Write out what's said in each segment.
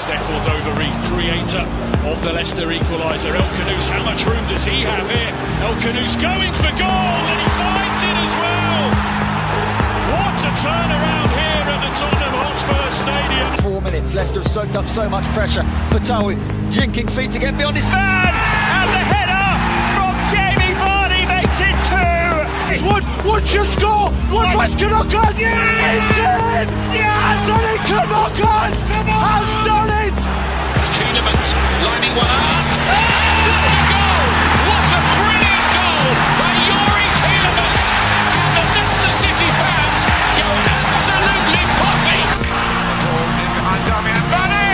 the Cordova creator of the Leicester equaliser. El Khanous, how much room does he have here? El Khanous going for goal, and he finds it as well. What a turnaround here at the Tottenham Hotspur Stadium. 4 minutes, Leicester have soaked up so much pressure. Fatawi jinking feet to get beyond his man, and the header from Jamie Vardy makes it 2. Would you score? Woodward's Knockout! Yes! It's in! Yes! Anil Knockout has done it! Tielemans lining one up. What a goal! What a brilliant goal by Yuri Tielemans! And the Leicester City fans go absolutely potty. Ball in behind Damian Vardy!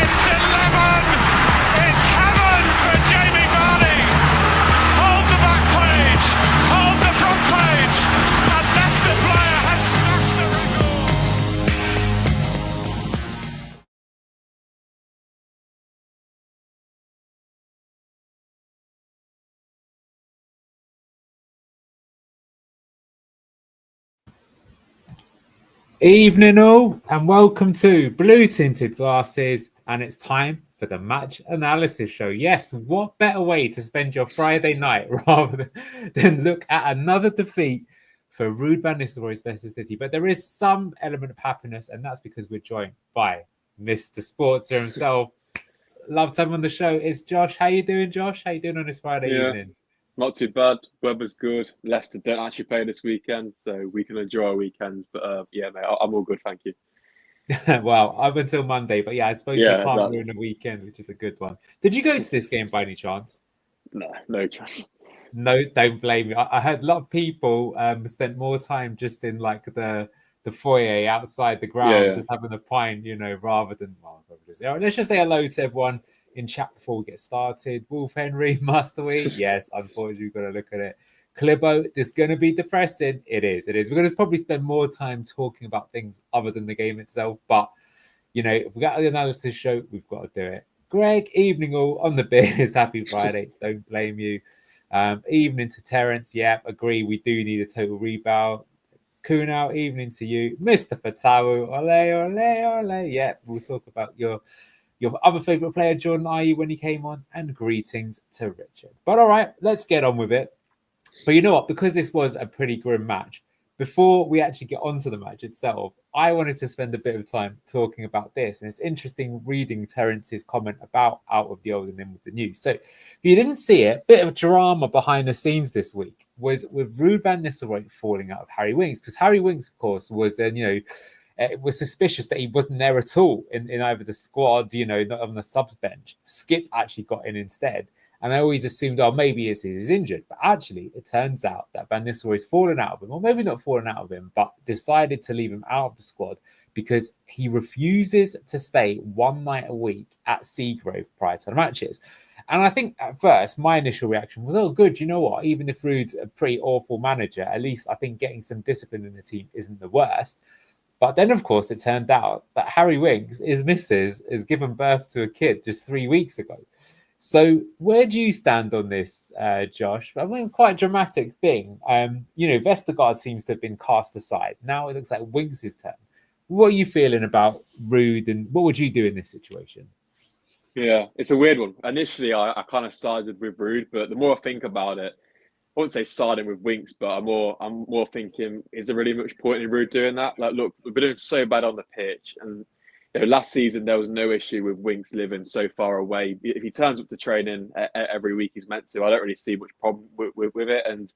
It's 11! It's heaven for Jamie Vardy! Hold the back page! Hold the front page! And Leicester player has smashed the record! Evening all, and welcome to Blue Tinted Glasses, and it's time for the match analysis show. Yes, what better way to spend your Friday night rather than look at another defeat for Ruud van Nistelrooy's Leicester City. But there is some element of happiness, and that's because we're joined by Mr. Sportster himself. Love to have him on the show. It's Josh. How you doing, Josh? How you doing on this Friday evening? Not too bad. Weather's good. Leicester don't actually play this weekend, so we can enjoy our weekends. But yeah, mate, I'm all good, thank you. Well, up until Monday, but yeah, I suppose we can't ruin a weekend, which is a good one. Did you go to this game by any chance? No chance. No, don't blame me. I heard a lot of people spent more time just in like the foyer outside the ground, just having a pint, rather than let's just say hello to everyone in chat before we get started. Wolf Henry, must we? Yes, unfortunately, we've got to look at it. Clibbo, this is going to be depressing. It is. We're going to probably spend more time talking about things other than the game itself. But, if we got the analysis show, we've got to do it. Greg, evening all on the beers. Happy Friday. Don't blame you. Evening to Terence. Yeah, agree. We do need a total rebound. Kunal, evening to you. Mr. Fatawu. Ole. Yeah, we'll talk about your other favourite player, Jordan Ayew, when he came on, and greetings to Richard. But all right, let's get on with it. But you know what? Because this was a pretty grim match, before we actually get onto the match itself, I wanted to spend a bit of time talking about this. And it's interesting reading Terence's comment about out of the old and in with the new. So if you didn't see it, a bit of drama behind the scenes this week was with Ruud van Nistelrooy falling out of Harry Winks. Because Harry Winks, of course, was, it was suspicious that he wasn't there at all in either the squad, not on the subs bench. Skip actually got in instead. And I always assumed, maybe he's injured. But actually, it turns out that Van Nistelrooy's fallen out of him, or maybe not fallen out of him, but decided to leave him out of the squad because he refuses to stay one night a week at Seagrove prior to the matches. And I think at first, my initial reaction was, good, you know what? Even if Ruud's a pretty awful manager, at least I think getting some discipline in the team isn't the worst. But then, of course, it turned out that Harry Winks, his missus, has given birth to a kid just 3 weeks ago. So where do you stand on this, Josh? I think it's quite a dramatic thing. Vestergaard seems to have been cast aside. Now it looks like Winks' turn. What are you feeling about Ruud, and what would you do in this situation? Yeah, it's a weird one. Initially, I kind of sided with Ruud, but the more I think about it, I wouldn't say siding with Winks, but I'm more thinking, is there really much point in Ruud doing that? Like, look, we've been doing so bad on the pitch, and last season there was no issue with Winks living so far away. If he turns up to training every week he's meant to, I don't really see much problem with it. And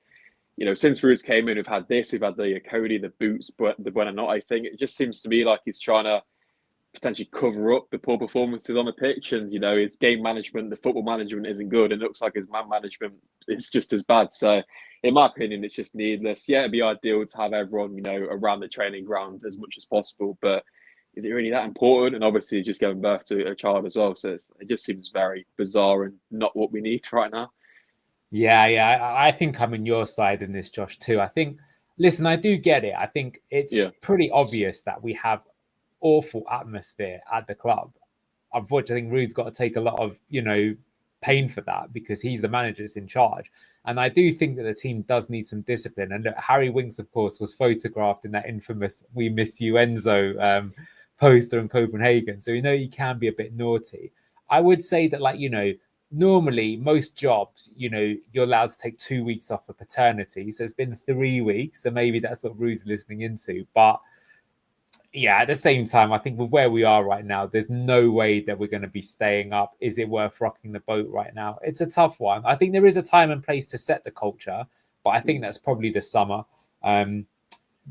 since Ruud came in, we've had the Cody, the boots, but the Buonanotte thing. It just seems to me like he's trying to potentially cover up the poor performances on the pitch, and his game management, the football management isn't good, and it looks like his man management is just as bad. So in my opinion, it's just needless. Yeah, it'd be ideal to have everyone around the training ground as much as possible, but is it really that important? And obviously just giving birth to a child as well, so it just seems very bizarre and not what we need right now. Yeah, I think I'm on your side in this, Josh, too. I think, listen, I do get it. I think it's pretty obvious that we have awful atmosphere at the club. Unfortunately, I think Ruud's got to take a lot of, pain for that because he's the manager that's in charge. And I do think that the team does need some discipline. And look, Harry Winks, of course, was photographed in that infamous "We Miss You, Enzo" poster in Copenhagen. So, he can be a bit naughty. I would say that, like, normally most jobs, you're allowed to take 2 weeks off for paternity. So it's been 3 weeks. So maybe that's what Rude's listening into. But yeah, at the same time, I think with where we are right now, there's no way that we're going to be staying up. Is it worth rocking the boat right now? It's a tough one. I think there is a time and place to set the culture, but I think that's probably the summer.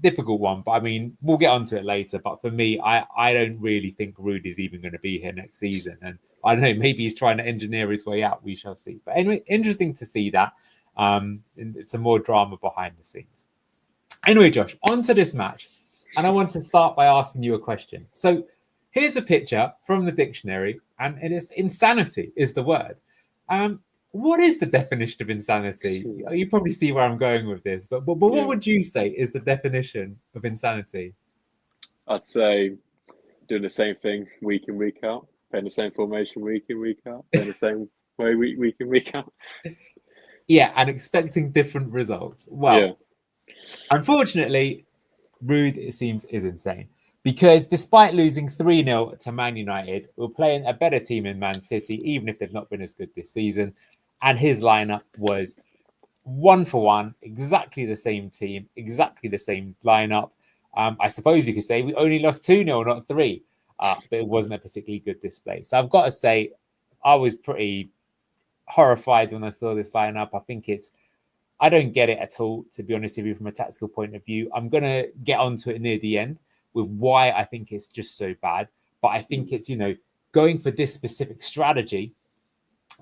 Difficult one, but I mean, we'll get onto it later. But for me, I don't really think Rude is even going to be here next season. And I don't know, maybe he's trying to engineer his way out. We shall see. But anyway, interesting to see that. Some more drama behind the scenes. Anyway, Josh, on to this match. And I want to start by asking you a question. So here's a picture from the dictionary, and it is insanity is the word. What is the definition of insanity? You probably see where I'm going with this, but what would you say is the definition of insanity? I'd say doing the same thing week in, week out, playing the same formation week in, week out, playing the same way week in, week out. Yeah, and expecting different results. Well, unfortunately, Rude, it seems, is insane. Because despite losing 3-0 to Man United, we're playing a better team in Man City, even if they've not been as good this season. And his lineup was 1-for-1, exactly the same team, exactly the same lineup. I suppose you could say we only lost 2-0, not 3. But it wasn't a particularly good display. So I've got to say, I was pretty horrified when I saw this lineup. I don't get it at all, to be honest with you, from a tactical point of view. I'm going to get onto it near the end with why I think it's just so bad. But I think it's, going for this specific strategy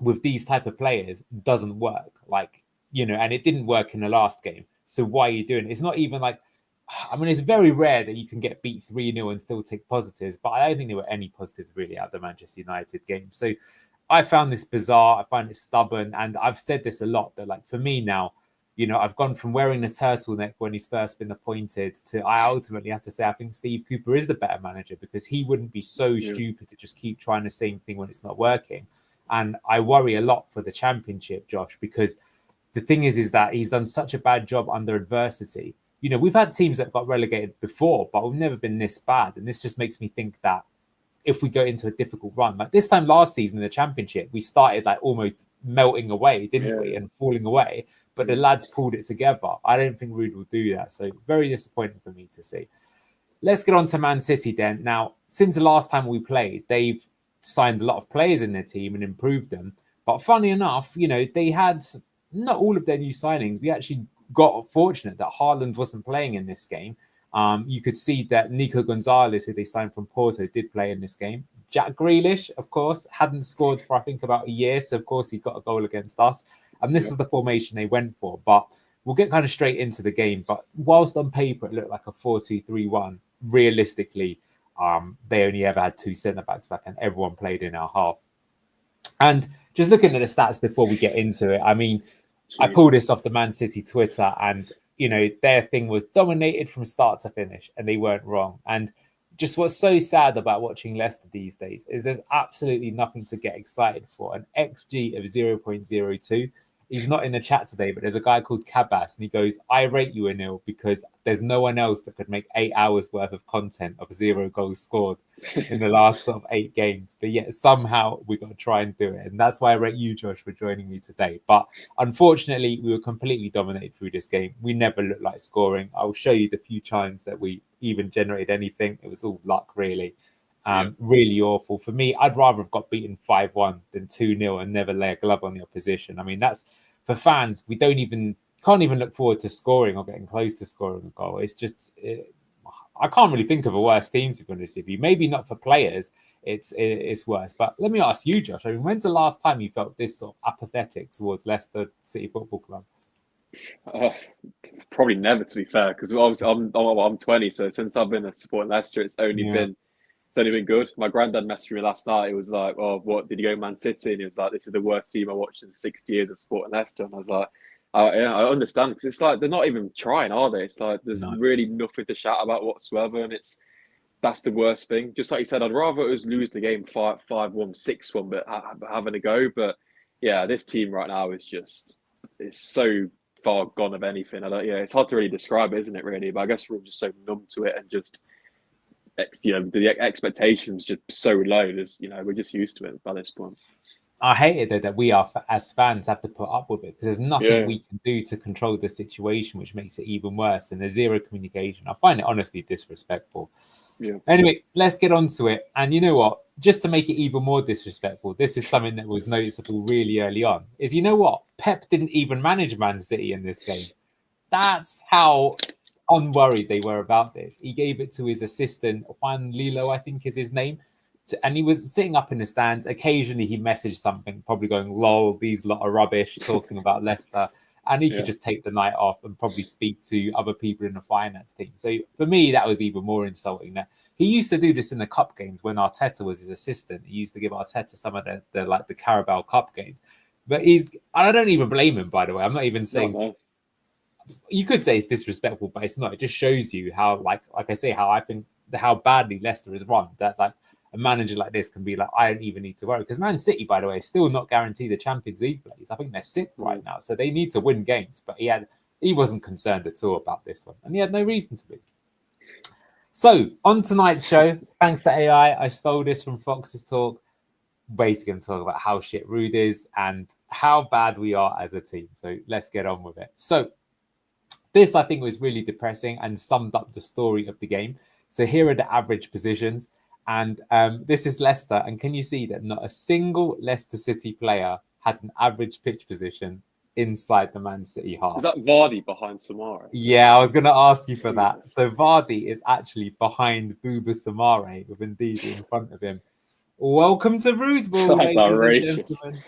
with these type of players doesn't work. And it didn't work in the last game. So why are you doing it? It's not even like, it's very rare that you can get beat 3-0 and still take positives. But I don't think there were any positives really out of the Manchester United game. So I found this bizarre. I find it stubborn. And I've said this a lot, that for me now, I've gone from wearing the turtleneck when he's first been appointed to I ultimately have to say I think Steve Cooper is the better manager, because he wouldn't be so stupid to just keep trying the same thing when it's not working. And I worry a lot for the Championship, Josh, because the thing is that he's done such a bad job under adversity. We've had teams that got relegated before, but we've never been this bad. And this just makes me think that if we go into a difficult run, like this time last season in the Championship, we started almost melting away, didn't we? And falling away. But the lads pulled it together. I don't think Rude will do that. So very disappointing for me to see. Let's get on to Man City then. Now, since the last time we played, they've signed a lot of players in their team and improved them. But funny enough, they had not all of their new signings. We actually got fortunate that Haaland wasn't playing in this game. You could see that Nico Gonzalez, who they signed from Porto, did play in this game. Jack Grealish, of course, hadn't scored for, I think, about a year. So, of course, he got a goal against us. And this is the formation they went for. But we'll get kind of straight into the game. But whilst on paper it looked like a 4-2-3-1, realistically, they only ever had 2 centre-backs back and everyone played in our half. And just looking at the stats before we get into it, I pulled this off the Man City Twitter, and their thing was dominated from start to finish, and they weren't wrong. And just what's so sad about watching Leicester these days is there's absolutely nothing to get excited for. An XG of 0.02. He's not in the chat today, but there's a guy called Cabas, and he goes, I rate you, Anil, because there's no one else that could make 8 hours worth of content of 0 goals scored in the last 8 games. But yet somehow we got to try and do it. And that's why I rate you, Josh, for joining me today. But unfortunately, we were completely dominated through this game. We never looked like scoring. I'll show you the few times that we even generated anything. It was all luck, really. Really awful. For me, I'd rather have got beaten 5-1 than 2-0 and never lay a glove on the opposition. That's, for fans, we can't even look forward to scoring or getting close to scoring a goal. It's just, I can't really think of a worse team, to be honest with you. Maybe not for players, it's worse. But let me ask you, Josh, when's the last time you felt this sort of apathetic towards Leicester City Football Club? Probably never, to be fair, because obviously I'm 20, so since I've been supporting Leicester, it's only been good. My granddad messaged me last night. It was like, "Oh, what did you go Man City?" And he was like, "This is the worst team I watched in 6 years of supporting Leicester." And I was like, I understand, because it's like they're not even trying, are they? It's like there's really nothing to shout about whatsoever, and that's the worst thing. Just like you said, I'd rather us lose the game 5-1, 6-1, but having a go. But yeah, this team right now is it's so far gone of anything. It's hard to really describe it, isn't it? Really, but I guess we're just so numb to it and just the expectations just so low. There's, we're just used to it by this point. I hate it though that we are, as fans, have to put up with it because there's nothing we can do to control the situation, which makes it even worse. And there's zero communication. I find it honestly disrespectful. Yeah. Anyway, let's get on to it. And you know what? Just to make it even more disrespectful, this is something that was noticeable really early on. Is you know what? Pep didn't even manage Man City in this game. That's how unworried they were about this. He gave it to his assistant, Juan Lilo, I think is his name. And he was sitting up in the stands. Occasionally he messaged something, probably going, lol, these lot are rubbish, talking about Leicester. And he could just take the night off and probably speak to other people in the finance team. So for me, that was even more insulting. That he used to do this in the cup games when Arteta was his assistant. He used to give Arteta some of the Carabao Cup games. But I don't even blame him, by the way. I'm not even saying... No. You could say it's disrespectful, but it's not. It just shows you how, like I say, how I think how badly Leicester is run. That like a manager like this can be like, I don't even need to worry. Because Man City, by the way, is still not guaranteed the Champions League place. I think they're sixth right now, so they need to win games. But he wasn't concerned at all about this one, and he had no reason to be. So on tonight's show, thanks to AI, I stole this from Fox's talk. Basically, going to talk about how shit Rude is and how bad we are as a team. So let's get on with it. So this, I think, was really depressing and summed up the story of the game. So here are the average positions. And this is Leicester. And can you see that not a single Leicester City player had an average pitch position inside the Man City half? Is that Vardy behind Samara? Yeah, I was going to ask you for that. So Vardy is actually behind Bouba Samare with Ndidi in front of him. Welcome to Rude Ball, That's outrageous. and gentlemen.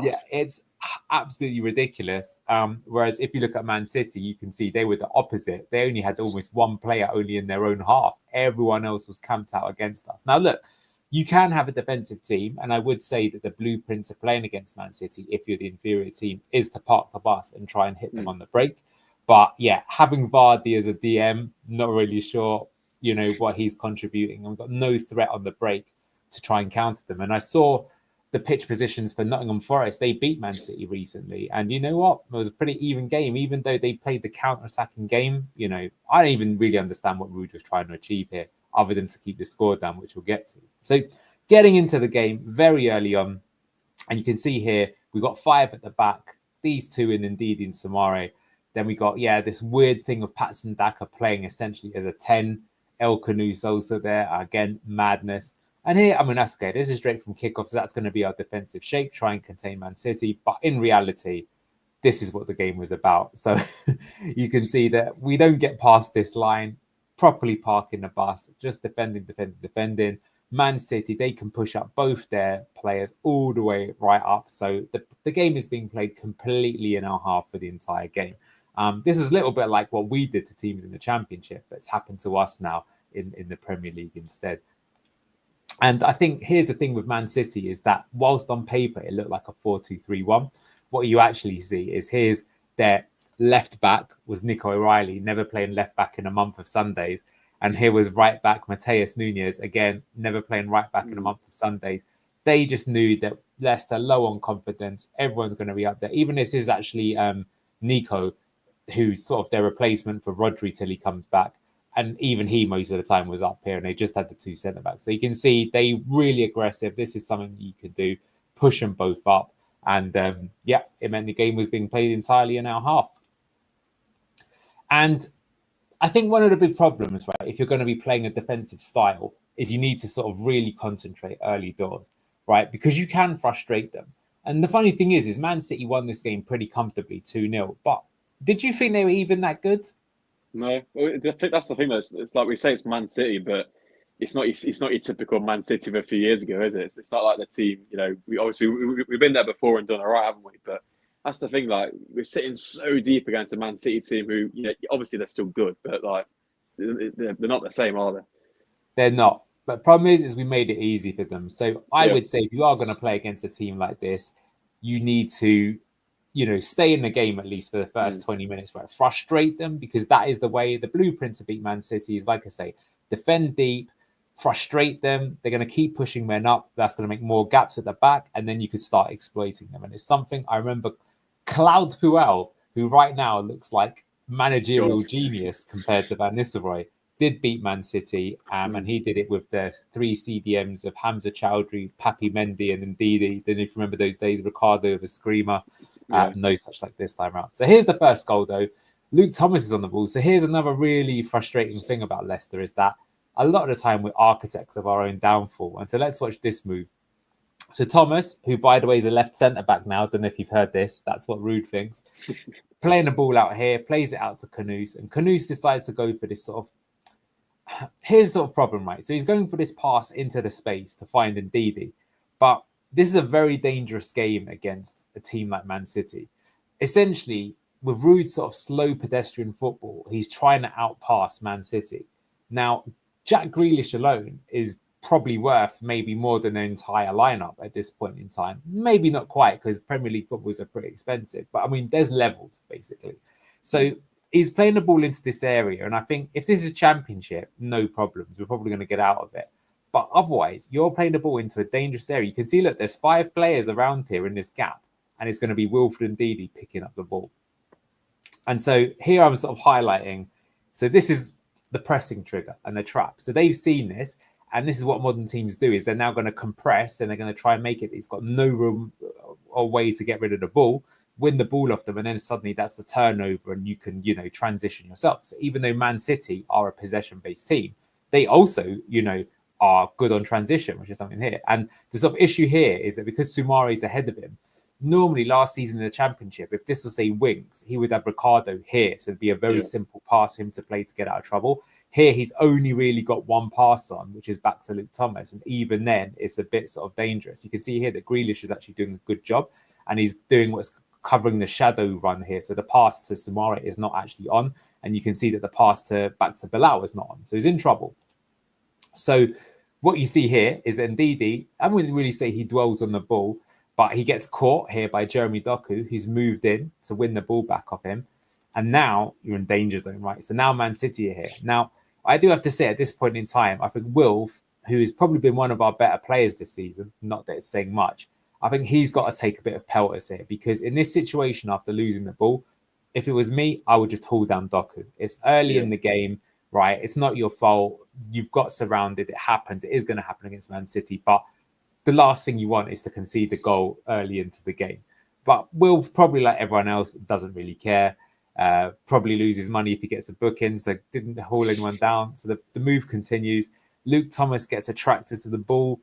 Yeah, it's absolutely ridiculous. Whereas if you look at Man City, you can see they were the opposite. They only had almost one player only in their own half. Everyone else was camped out against us. Now, look, you can have a defensive team, and I would say that the blueprint of playing against Man City, if you're the inferior team, is to park the bus and try and hit them on the break. But yeah, having Vardy as a DM, not really sure, what he's contributing. I've got no threat on the break to try and counter them. And I saw the pitch positions for Nottingham Forest. They beat Man City recently. And you know what? It was a pretty even game, even though they played the counter-attacking game. I don't even really understand what Rude was trying to achieve here, other than to keep the score down, which we'll get to. So getting into the game very early on, and you can see here, we got 5 at the back, these 2 in Ndidi and Samare. Then we got, this weird thing of Patson Daka playing essentially as a 10. El Canoes also there. Again, madness. And here, that's okay. This is straight from kickoff, so that's going to be our defensive shape, try and contain Man City. But in reality, this is what the game was about. So you can see that we don't get past this line, properly parking the bus, just defending. Man City, they can push up both their players all the way right up. So the game is being played completely in our half for the entire game. This is a little bit like what we did to teams in the Championship, but it's happened to us now in the Premier League instead. And I think here's the thing with Man City is that whilst on paper it looked like a 4-2-3-1, what you actually see is here's their left back was Nico O'Reilly, never playing left back in a month of Sundays. And here was right back Mateus Nunes, again, never playing right back in a month of Sundays. They just knew that Leicester low on confidence. Everyone's going to be up there. Even this is actually Nico, who's sort of their replacement for Rodri till he comes back. And even he, most of the time, was up here, and they just had the 2 centre-backs. So you can see they really aggressive. This is something you could do, push them both up. And, it meant the game was being played entirely in our half. And I think one of the big problems, right, if you're going to be playing a defensive style, is you need to sort of really concentrate early doors, right? Because you can frustrate them. And the funny thing is Man City won this game pretty comfortably, 2-0. But did you think they were even that good? No, I think that's the thing. It's like we say it's Man City, but it's not your typical Man City of a few years ago, is it? It's not like the team. We've been there before and done all right, haven't we? But that's the thing. Like we're sitting so deep against a Man City team who, obviously they're still good, but like they're not the same, are they? They're not. But the problem is we made it easy for them. So I would say if you are going to play against a team like this, you need to stay in the game at least for the first 20 minutes, right? Frustrate them, because that is the way, the blueprint to beat Man City is, like I say, defend deep, frustrate them. They're going to keep pushing men up. That's going to make more gaps at the back, and then you could start exploiting them. And it's something I remember Claude Puel, who right now looks like managerial genius compared to Van Nistelrooy, did beat Man City, and he did it with the 3 CDMs of Hamza Chowdhury, Papi Mendy, and Ndidi. Then, if you remember those days, Ricardo the screamer. No such like this time around. So here's the first goal, though. Luke Thomas is on the ball. So here's another really frustrating thing about Leicester is that a lot of the time we're architects of our own downfall. And so let's watch this move. So Thomas, who, by the way, is a left centre-back now. I don't know if you've heard this. That's what Rude thinks. Playing the ball out here, plays it out to Kudus. And Kudus decides to go for this sort of... Here's the sort of problem, right? So he's going for this pass into the space to find Ndidi. But this is a very dangerous game against a team like Man City. Essentially, with Rude's sort of slow pedestrian football, he's trying to outpass Man City. Now, Jack Grealish alone is probably worth maybe more than their entire lineup at this point in time. Maybe not quite, because Premier League footballs are pretty expensive. But I mean, there's levels, basically. So he's playing the ball into this area. And I think if this is a championship, no problems. We're probably going to get out of it. But otherwise, you're playing the ball into a dangerous area. You can see, look, there's 5 players around here in this gap. And it's going to be Wilfred Ndidi picking up the ball. And so here I'm sort of highlighting. So this is the pressing trigger and the trap. So they've seen this. And this is what modern teams do, is they're now going to compress and they're going to try and make it. It's got no room or way to get rid of the ball, win the ball off them. And then suddenly that's a turnover and you can, transition yourself. So even though Man City are a possession-based team, they also, are good on transition, which is something here. And the sort of issue here is that because Soumare is ahead of him, normally last season in the Championship, if this was, say, wings, he would have Ricardo here. So it'd be a very simple pass for him to play to get out of trouble. Here, he's only really got one pass on, which is back to Luke Thomas. And even then, it's a bit sort of dangerous. You can see here that Grealish is actually doing a good job. And he's doing what's covering the shadow run here. So the pass to Soumare is not actually on. And you can see that the pass back to Bilal is not on. So he's in trouble. So what you see here is Ndidi. I wouldn't really say he dwells on the ball, but he gets caught here by Jeremy Doku, who's moved in to win the ball back off him. And now you're in danger zone, right? So now Man City are here. Now, I do have to say at this point in time, I think Wilf, who has probably been one of our better players this season, not that it's saying much, I think he's got to take a bit of pelters here, because in this situation, after losing the ball, if it was me, I would just haul down Doku. It's early in the game, right? It's not your fault. You've got surrounded. It happens. It is going to happen against Man City. But the last thing you want is to concede the goal early into the game. But Wilf, probably like everyone else, doesn't really care. Probably loses money if he gets a booking, so didn't haul anyone down. So the move continues. Luke Thomas gets attracted to the ball.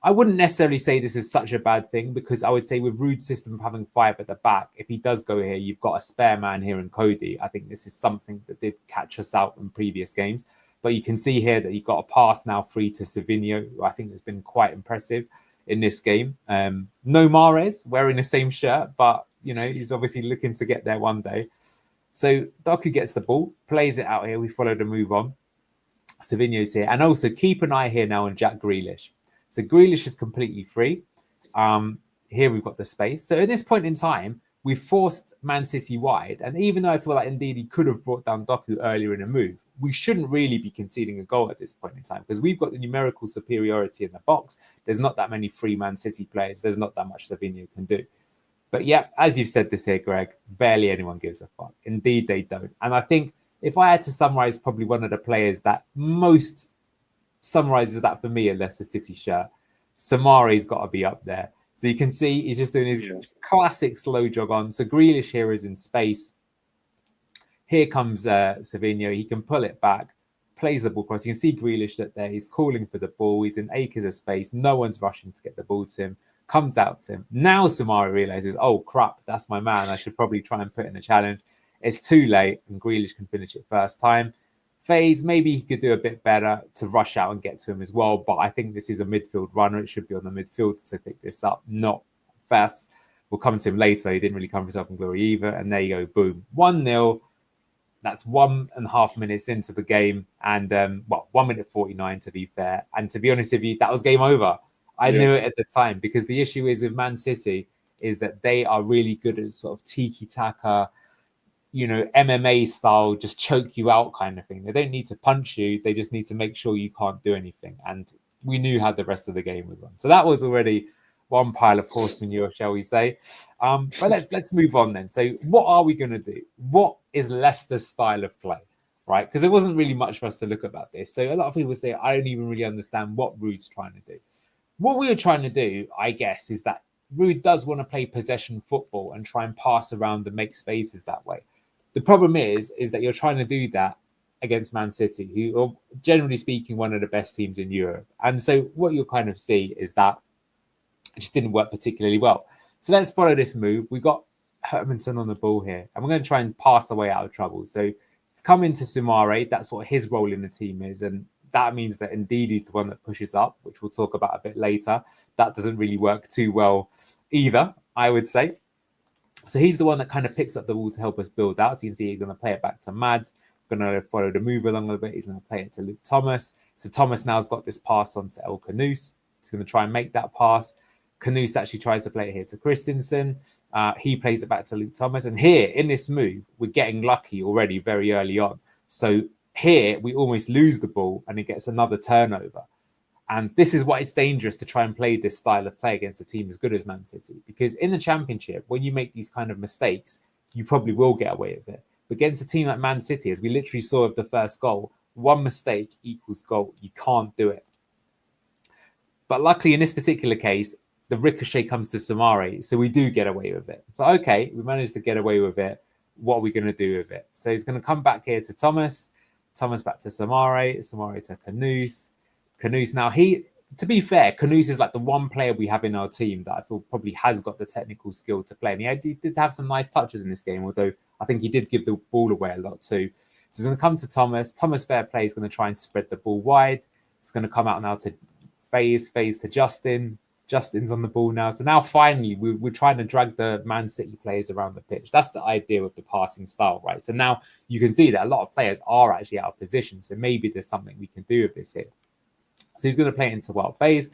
I wouldn't necessarily say this is such a bad thing, because I would say with Rude's system of having 5 at the back, if he does go here, you've got a spare man here in Cody. I think this is something that did catch us out in previous games. But you can see here that you've got a pass now free to Savinho, who I think has been quite impressive in this game. No Mahrez wearing the same shirt, but he's obviously looking to get there one day. So Doku gets the ball, plays it out here. We follow the move on. Savinho's here. And also keep an eye here now on Jack Grealish. So Grealish is completely free. Here we've got the space. So at this point in time, we've forced Man City wide. And even though I feel like indeed he could have brought down Doku earlier in the move, we shouldn't really be conceding a goal at this point in time, because we've got the numerical superiority in the box. There's not that many free Man City players. There's not that much Savinho can do. But yeah, as you've said this here, Greg, barely anyone gives a fuck. Indeed, they don't. And I think if I had to summarize probably one of the players that most summarizes that for me, a Leicester City shirt, Soumare's got to be up there. So you can see he's just doing his classic slow jog on. So Grealish here is in space. Here comes Savinho. He can pull it back, plays the ball across. You can see Grealish that there. He's calling for the ball. He's in acres of space. No one's rushing to get the ball to him. Comes out to him. Now Soumare realizes, oh, crap, that's my man. I should probably try and put in a challenge. It's too late, and Grealish can finish it first time. Faze, maybe he could do a bit better to rush out and get to him as well, but I think this is a midfield runner. It should be on the midfield to pick this up, not fast. We'll come to him later. He didn't really come for himself in glory either. And there you go, boom. 1-0. That's 1.5 minutes into the game. And, 1 minute 49 to be fair. And to be honest with you, that was game over. I knew it at the time, because the issue is with Man City is that they are really good at sort of tiki-taka, MMA style, just choke you out kind of thing. They don't need to punch you. They just need to make sure you can't do anything. And we knew how the rest of the game was on. So that was already one pile of horse manure, shall we say. But let's move on then. So what are we going to do? What is Leicester's style of play? right? Because there wasn't really much for us to look about this. So a lot of people say, I don't even really understand what Ruud's trying to do. What we were trying to do, I guess, is that Ruud does want to play possession football and try and pass around and make spaces that way. The problem is that you're trying to do that against Man City, who are, generally speaking, one of the best teams in Europe. And so what you'll kind of see is that it just didn't work particularly well. So let's follow this move. We got Hermanson on the ball here, and we're going to try and pass our way out of trouble. So it's come into Soumare. That's what his role in the team is. And that means that Ndidi's the one that pushes up, which we'll talk about a bit later. That doesn't really work too well either, I would say. So he's the one that kind of picks up the ball to help us build out. So you can see he's going to play it back to Mads. Going to follow the move along a little bit. He's going to play it to Luke Thomas. So Thomas now has got this pass on to El Khanous. He's going to try and make that pass. Khanous actually tries to play it here to Christensen. He plays it back to Luke Thomas. And here, in this move, we're getting lucky already very early on. So here, we almost lose the ball and it gets another turnover. And this is why it's dangerous to try and play this style of play against a team as good as Man City. Because in the Championship, when you make these kind of mistakes, you probably will get away with it. But against a team like Man City, as we literally saw with the first goal, one mistake equals goal. You can't do it. But luckily, in this particular case, the ricochet comes to Soumare, so we do get away with it. So, okay, we managed to get away with it. What are we going to do with it? So he's going to come back here to Thomas. Thomas back to Soumare. Soumare to Khanous. Khanous now, to be fair, Khanous is like the one player we have in our team that I feel probably has got the technical skill to play. And he did have some nice touches in this game, although I think he did give the ball away a lot too. So he's going to come to Thomas. Thomas, fair play, is going to try and spread the ball wide. It's going to come out now to Faze to Justin. Justin's on the ball now. So now finally we're trying to drag the Man City players around the pitch. That's the idea with the passing style, right? So now you can see that a lot of players are actually out of position. So maybe there's something we can do with this here. So he's going to play it into Faze.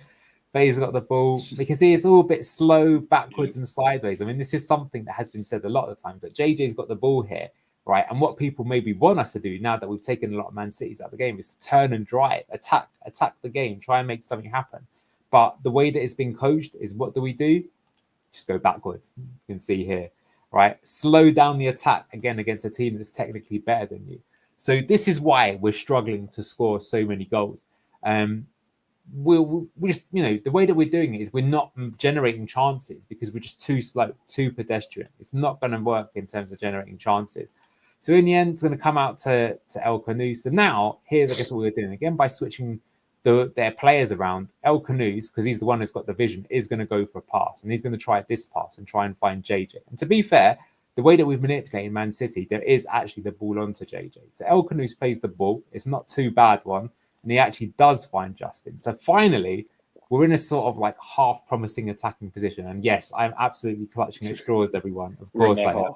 Faze got the ball. We can see it's all a bit slow, backwards and sideways. I mean, this is something that has been said a lot of the times, that JJ's got the ball here, right? And what people maybe want us to do now that we've taken a lot of Man Cities out of the game is to turn and drive, attack the game, try and make something happen. But the way that it's been coached is, what do? Just go backwards. You can see here, right? Slow down the attack, again, against a team that's technically better than you. So this is why we're struggling to score so many goals. We just, the way that we're doing it is we're not generating chances because we're just too slow, too pedestrian. It's not going to work in terms of generating chances. So in the end, it's going to come out to El Khanous. And now, here's, I guess, what we're doing again by switching their players around. El Khanous, because he's the one who's got the vision, is going to go for a pass. And he's going to try this pass and try and find JJ. And to be fair, the way that we've manipulated Man City, there is actually the ball onto JJ. So El Khanous plays the ball. It's not too bad one. And he actually does find Justin. So finally, we're in a sort of like half promising attacking position. And yes, I'm absolutely clutching at straws, everyone. Of course I am.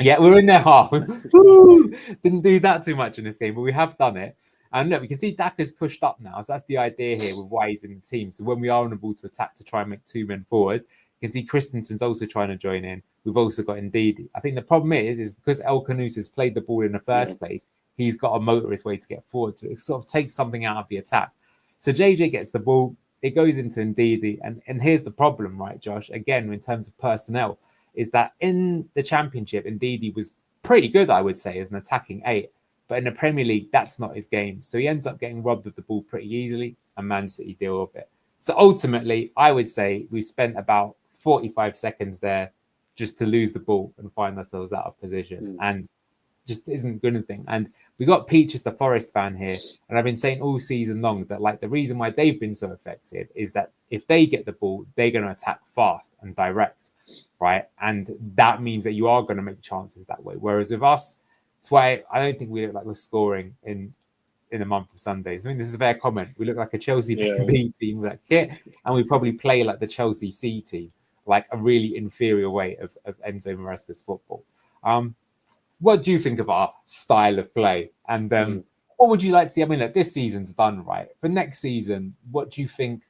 Yeah, we're in their half. Didn't do that too much in this game, but we have done it. And look, we can see Daka's pushed up now. So that's the idea here with why he's in the team. So when we are on the ball to attack to try and make two men forward, you can see Christensen's also trying to join in. We've also got Ndidi. I think the problem is because El Khanous has played the ball in the first place, he's got a motor his way to get forward to. It sort of takes something out of the attack. So JJ gets the ball. It goes into Ndidi. And here's the problem, right, Josh? Again, in terms of personnel, is that in the Championship, Ndidi was pretty good, I would say, as an attacking 8. But in the Premier League, that's not his game. So he ends up getting robbed of the ball pretty easily, and Man City deal with it. So ultimately, I would say we spent about 45 seconds there just to lose the ball and find ourselves out of position. And just isn't good anything. And we got Peach as the Forest fan here. And I've been saying all season long that like the reason why they've been so effective is that if they get the ball, they're going to attack fast and direct, right? And that means that you are going to make chances that way. Whereas with us, that's why I don't think we look like we're scoring in a month of Sundays. I mean, this is a fair comment. We look like a Chelsea B team with that kit, and we probably play like the Chelsea C team, like a really inferior way of Enzo Maresca's football. What do you think of our style of play? And what would you like to see? I mean, like, this season's done, right? For next season, what do you think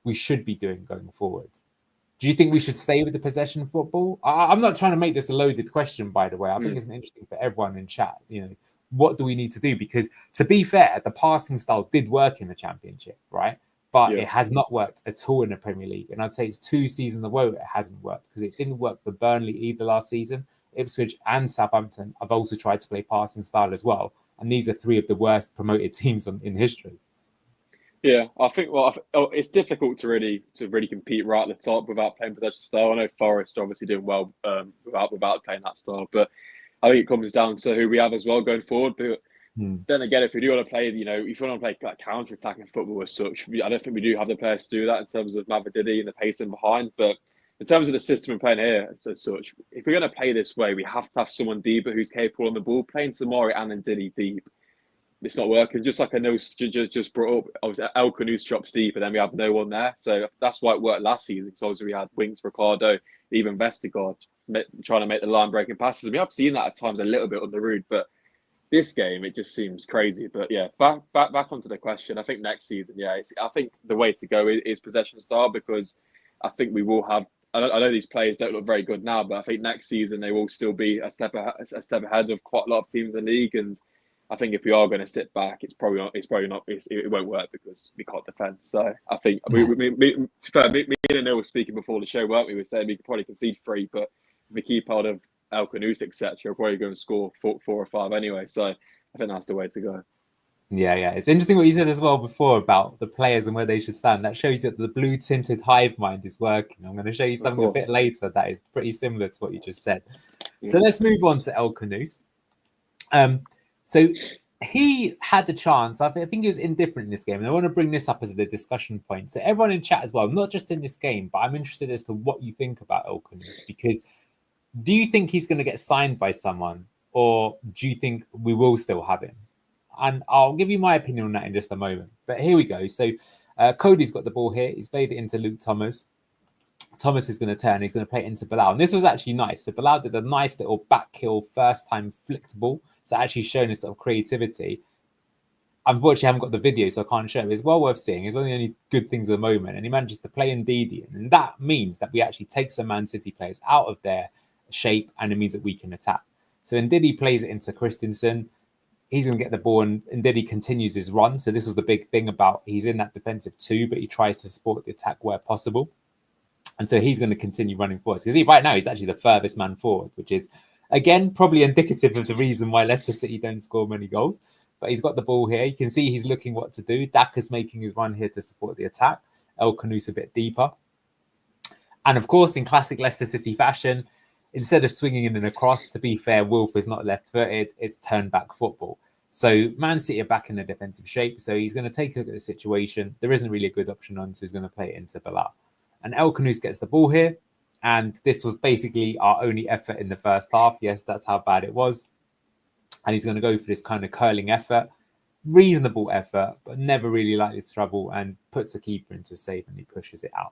we should be doing going forward? Do you think we should stay with the possession football? I'm not trying to make this a loaded question, by the way. I think it's interesting for everyone in chat. What do we need to do? Because to be fair, the passing style did work in the Championship, right? But it has not worked at all in the Premier League. And I'd say it's 2 seasons in a row it hasn't worked, because it didn't work for Burnley either last season. Ipswich and Southampton have also tried to play passing style as well, And these are three of the worst promoted teams in history. Yeah, I think. Well, it's difficult to really compete right at the top without playing possession style. I know Forest are obviously doing well without playing that style, but I think it comes down to who we have as well going forward. But then again, if we do want to play, if you want to play like counter-attacking football as such, I don't think we do have the players to do that in terms of Mavididi and the pacing behind. But in terms of the system we're playing here as such, if we're going to play this way, we have to have someone deeper who's capable on the ball. Playing Samari and Ndidi deep, it's not working. Just like Anil just brought up, obviously El Khanous drops deep, and then we have no one there. So that's why it worked last season. Because obviously we had Winks, Ricardo, even Vestergaard trying to make the line breaking passes. And we have seen that at times a little bit on the road, but this game it just seems crazy. But yeah, back onto the question. I think next season, I think the way to go is possession style, because I think we will have. I know these players don't look very good now, but I think next season they will still be a step ahead of quite a lot of teams in the league. And I think if we are going to sit back, it won't work because we can't defend. So I think me and Anil were speaking before the show, weren't we? We were saying we could probably concede 3, but if we keep out of El Khanous, etc., we're probably going to score 4 or 5 anyway. So I think that's the way to go. Yeah. It's interesting what you said as well before about the players and where they should stand. That shows that the blue-tinted hive mind is working. I'm going to show you something a bit later that is pretty similar to what you just said. Yeah. So let's move on to El Khanous. So he had a chance. I think he was indifferent in this game. And I want to bring this up as a discussion point. So everyone in chat as well, not just in this game, but I'm interested as to what you think about El Khanous. Because do you think he's going to get signed by someone, or do you think we will still have him? And I'll give you my opinion on that in just a moment. But here we go. So Cody's got the ball here. He's played it into Luke Thomas. Thomas is going to turn. He's going to play it into Bilal. And this was actually nice. So Bilal did a nice little back heel first time flicked ball. So actually showing us sort of creativity. Unfortunately, I haven't got the video, so I can't show it. It's well worth seeing. It's one of the only good things at the moment. And he manages to play Ndidi. And that means that we actually take some Man City players out of their shape, and it means that we can attack. So Ndidi plays it into Christensen. He's going to get the ball, and Ndidi continues his run. So this was the big thing about he's in that defensive 2, but he tries to support the attack where possible. And so he's going to continue running forward. Because right now, he's actually the furthest man forward, which is, again, probably indicative of the reason why Leicester City don't score many goals. But he's got the ball here. You can see he's looking what to do. Daka's making his run here to support the attack. El Khanous a bit deeper. And of course, in classic Leicester City fashion, instead of swinging in and across, to be fair, Wolf is not left-footed. It's turn back football. So Man City are back in a defensive shape. So he's going to take a look at the situation. There isn't really a good option on, so he's going to play it into Bilal. And El Khanous gets the ball here. And this was basically our only effort in the first half. Yes, that's how bad it was. And he's going to go for this kind of curling effort. Reasonable effort, but never really likely to trouble, and puts a keeper into a save and he pushes it out.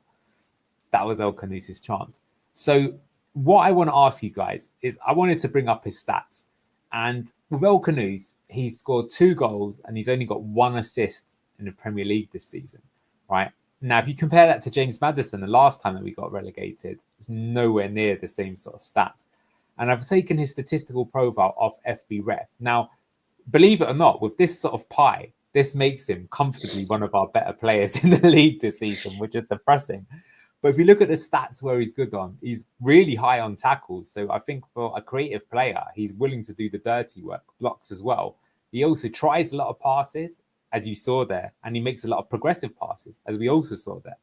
That was El Khanous' chance. So what I want to ask you guys is I wanted to bring up his stats. And with El Khanous, he's scored 2 goals and he's only got 1 assist in the Premier League this season, right? Now, if you compare that to James Maddison, the last time that we got relegated, it's nowhere near the same sort of stats. And I've taken his statistical profile off FB Ref. Now, believe it or not, with this sort of pie, this makes him comfortably one of our better players in the league this season, which is depressing. But if you look at the stats where he's good on, he's really high on tackles. So I think for a creative player, he's willing to do the dirty work, blocks as well. He also tries a lot of passes, as you saw there, and he makes a lot of progressive passes, as we also saw there.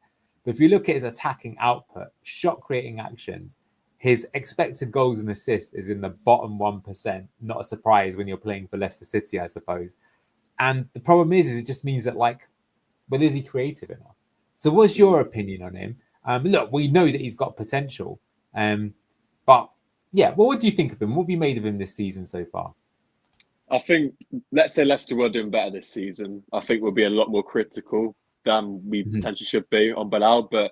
But if you look at his attacking output, shot creating actions, his expected goals and assists is in the bottom 1%. Not a surprise when you're playing for Leicester City, I suppose. And the problem is it just means that, well, is he creative enough? So what's your opinion on him? Look, we know that he's got potential. But yeah, what do you think of him? What have you made of him this season so far? I think, let's say Leicester were doing better this season. I think we'll be a lot more critical than we potentially should be on Bilal. But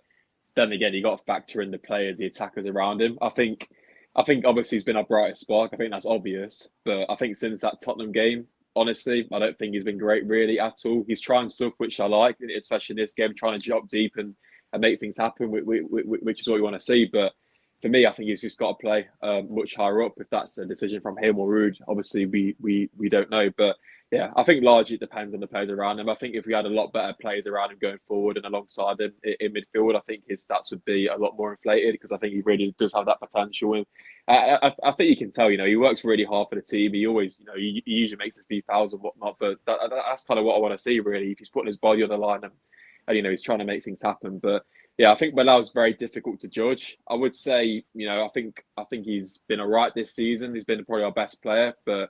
then again, you got to factor in the players, the attackers around him. I think obviously he's been our brightest spark. I think that's obvious. But I think since that Tottenham game, honestly, I don't think he's been great really at all. He's trying stuff which I like, especially in this game, trying to drop deep and make things happen, which is what we want to see. But for me, I think he's just got to play much higher up. If that's a decision from him or Ruud, obviously we don't know. But Yeah, I think largely it depends on the players around him. I think if we had a lot better players around him going forward and alongside him in midfield, I think his stats would be a lot more inflated because I think he really does have that potential. And I think you can tell, he works really hard for the team. He always, he usually makes a few fouls and whatnot. But that's kind of what I want to see, really. If he's putting his body on the line and he's trying to make things happen. But yeah, I think Bilal very difficult to judge. I would say, I think he's been all right this season. He's been probably our best player, but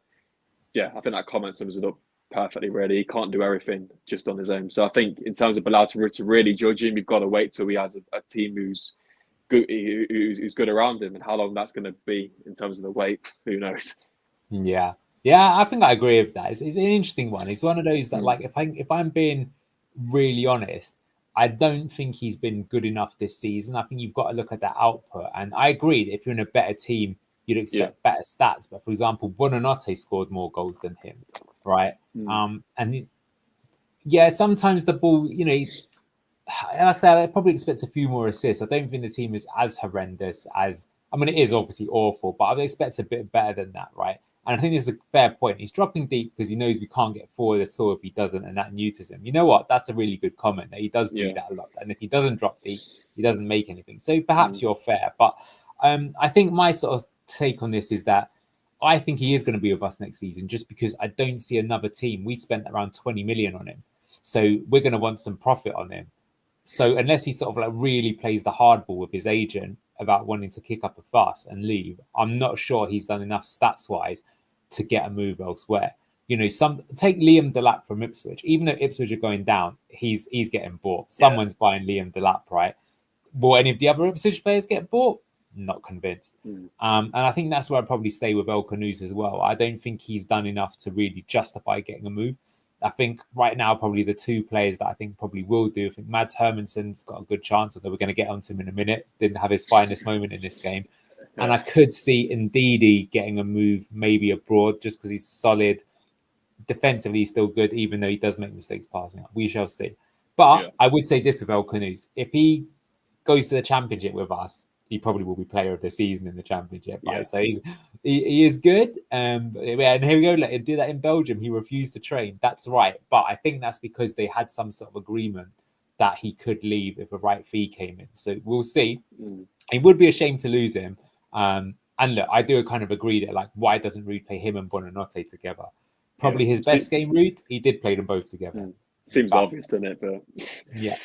yeah, I think that comment sums it up perfectly, really. He can't do everything just on his own. So I think in terms of Bilal to really judge him, you've got to wait till he has a team who's good around him, and how long that's going to be in terms of the wait, who knows? Yeah, I think I agree with that. It's an interesting one. It's one of those that, like, if I'm being really honest, I don't think he's been good enough this season. I think you've got to look at that output, and I agree that if you're in a better team, you'd expect better stats. But for example, Buonanotte scored more goals than him, right? And sometimes the ball, like I said, I probably expect a few more assists. I don't think the team is as horrendous as, it is obviously awful, but I expect a bit better than that, right? And I think this is a fair point. He's dropping deep because he knows we can't get forward at all if he doesn't, and that neuters him. You know what? That's a really good comment, that he does do that a lot. And if he doesn't drop deep, he doesn't make anything. So perhaps you're fair. But I think my sort of take on this is that I think he is going to be with us next season, just because I don't see another team. We spent around 20 million on him. So we're going to want some profit on him. So unless he sort of like really plays the hardball with his agent about wanting to kick up a fuss and leave, I'm not sure he's done enough stats-wise to get a move elsewhere. Take Liam Delap from Ipswich. Even though Ipswich are going down, he's getting bought. Someone's buying Liam Delap, right? Will any of the other Ipswich players get bought? Not convinced. And I think that's where I'd probably stay with El Khanous as well. I don't think he's done enough to really justify getting a move. I think right now, probably the two players that I think probably will do. I think Mads Hermansen's got a good chance, although we're going to get onto him in a minute. Didn't have his finest moment in this game. And I could see Ndidi getting a move maybe abroad just because he's solid. Defensively, he's still good, even though he does make mistakes passing up. We shall see. But I would say this of El Khanous. If he goes to the Championship with us, he probably will be player of the season in the Championship. Right? So he is good. And here we go. Let him do that in Belgium. He refused to train. That's right. But I think that's because they had some sort of agreement that he could leave if a right fee came in. So we'll see. It would be a shame to lose him. And look, I do kind of agree that, like, why doesn't Ruud play him and Buonanotte together? Probably his best game, Ruud. He did play them both together. Seems obvious, doesn't it? But yeah.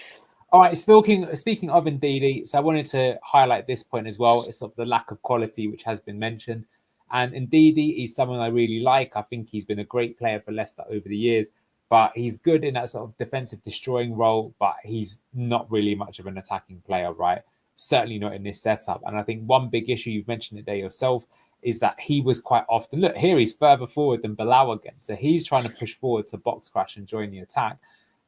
All right, speaking of Ndidi, so I wanted to highlight this point as well. It's sort of the lack of quality, which has been mentioned. And Ndidi is someone I really like. I think he's been a great player for Leicester over the years, but he's good in that sort of defensive destroying role, but he's not really much of an attacking player, right? Certainly not in this setup. And I think one big issue, you've mentioned it there yourself, is that he was quite often, look, here he's further forward than Bilal again. So he's trying to push forward to box crash and join the attack.